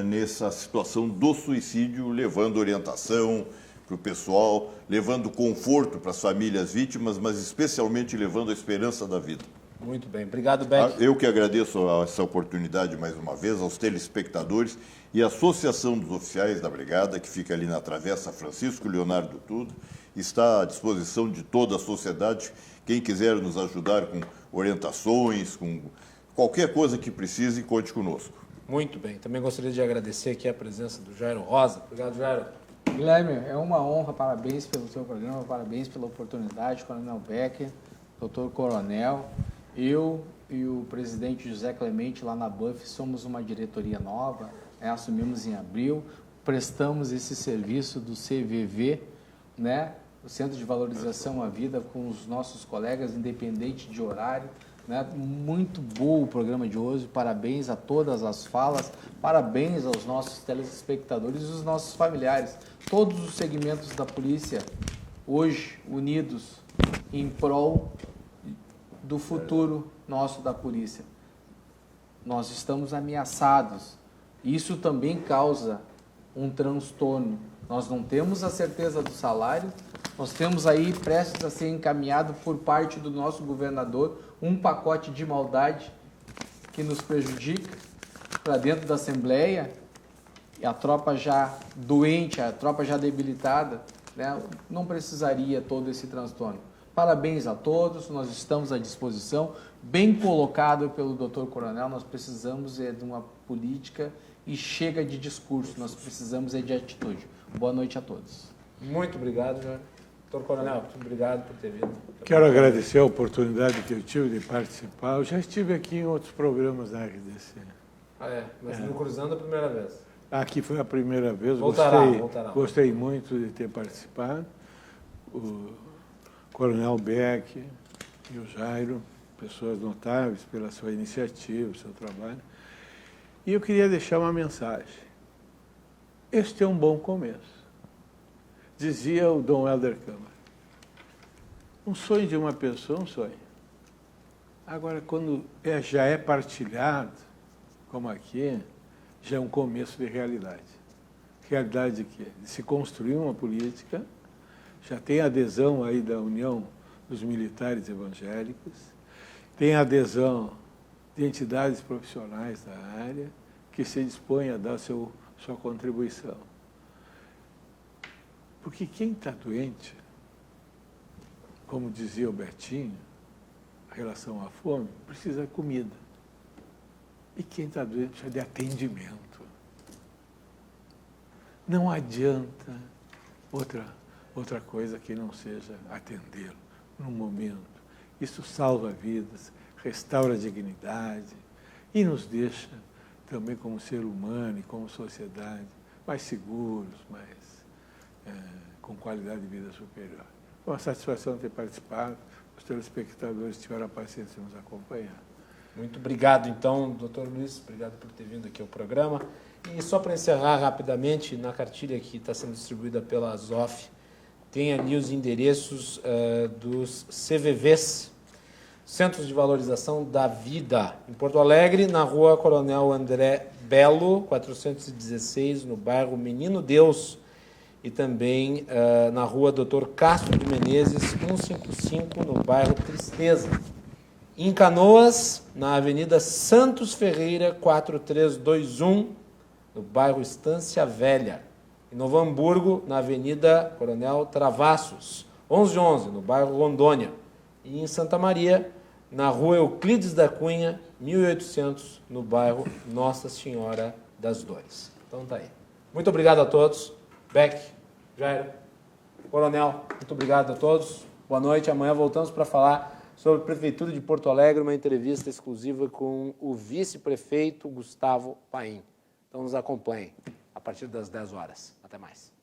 [SPEAKER 1] nessa situação do suicídio, levando orientação para o pessoal, levando conforto para as famílias vítimas, mas especialmente levando a esperança da vida.
[SPEAKER 2] Muito bem. Obrigado, Beck.
[SPEAKER 1] Eu que agradeço essa oportunidade mais uma vez, aos telespectadores e à Associação dos Oficiais da Brigada, que fica ali na Travessa Francisco Leonardo Tudo, está à disposição de toda a sociedade. Quem quiser nos ajudar com orientações, com qualquer coisa que precise, conte conosco.
[SPEAKER 2] Muito bem. Também gostaria de agradecer aqui a presença do Jairo Rosa. Obrigado, Jairo.
[SPEAKER 3] Guilherme, é uma honra, parabéns pelo seu programa, parabéns pela oportunidade, Coronel Becker, doutor Coronel. Eu e o presidente José Clemente lá na BANF somos uma diretoria nova, assumimos em abril, prestamos esse serviço do CVV, né, o Centro de Valorização à Vida, com os nossos colegas, independente de horário. Né? Muito bom o programa de hoje, parabéns a todas as falas, parabéns aos nossos telespectadores e os nossos familiares, todos os segmentos da polícia, hoje unidos em prol do futuro nosso da polícia. Nós estamos ameaçados, isso também causa um transtorno. Nós não temos a certeza do salário, nós temos aí prestes a ser encaminhado por parte do nosso governador um pacote de maldade que nos prejudica para dentro da Assembleia, e a tropa já doente, a tropa já debilitada, né, não precisaria todo esse transtorno. Parabéns a todos, nós estamos à disposição, bem colocado pelo doutor Coronel, nós precisamos de uma política e chega de discurso, nós precisamos de atitude. Boa noite a todos.
[SPEAKER 2] Muito obrigado, Jairo. Doutor Coronel, muito obrigado por ter vindo.
[SPEAKER 4] Quero agradecer a oportunidade que eu tive de participar. Eu já estive aqui em outros programas da RDC.
[SPEAKER 2] Mas no Cruzando a primeira vez.
[SPEAKER 4] Aqui foi a primeira vez.
[SPEAKER 2] Voltará.
[SPEAKER 4] Gostei muito de ter participado. O Coronel Beck e o Jairo, pessoas notáveis pela sua iniciativa, seu trabalho. E eu queria deixar uma mensagem. Este é um bom começo. Dizia o Dom Helder Câmara. Um sonho de uma pessoa é um sonho. Agora, quando já é partilhado, como aqui, já é um começo de realidade. Realidade de quê? De se construir uma política, já tem adesão aí da União dos Militares Evangélicos, tem adesão de entidades profissionais da área que se dispõem a dar sua contribuição. Porque quem está doente, como dizia o Bertinho, em relação à fome, precisa de comida. E quem está doente precisa de atendimento. Não adianta outra coisa que não seja atendê-lo no momento. Isso salva vidas, restaura a dignidade e nos deixa também como ser humano e como sociedade mais seguros, com qualidade de vida superior. Foi uma satisfação ter participado. Os telespectadores tiveram a paciência de nos acompanhar.
[SPEAKER 2] Muito obrigado, então, doutor Luiz. Obrigado por ter vindo aqui ao programa. E só para encerrar rapidamente, na cartilha que está sendo distribuída pela Azof, tem ali os endereços dos CVVs, Centros de Valorização da Vida, em Porto Alegre, na rua Coronel André Belo, 416, no bairro Menino Deus, e também na rua Dr. Castro de Menezes, 155, no bairro Tristeza. Em Canoas, na Avenida Santos Ferreira, 4321, no bairro Estância Velha. Em Novo Hamburgo, na Avenida Coronel Travassos, 1111, no bairro Rondônia. E em Santa Maria, na rua Euclides da Cunha, 1800, no bairro Nossa Senhora das Dores. Então tá aí. Muito obrigado a todos. Beck, Jairo, Coronel, muito obrigado a todos. Boa noite. Amanhã voltamos para falar sobre a Prefeitura de Porto Alegre, uma entrevista exclusiva com o vice-prefeito Gustavo Paim. Então nos acompanhem a partir das 10 horas. Até mais.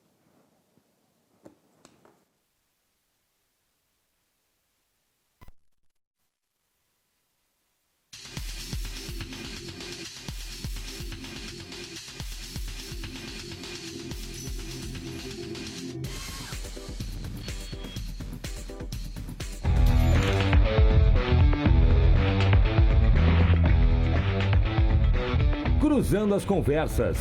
[SPEAKER 8] Cruzando as conversas.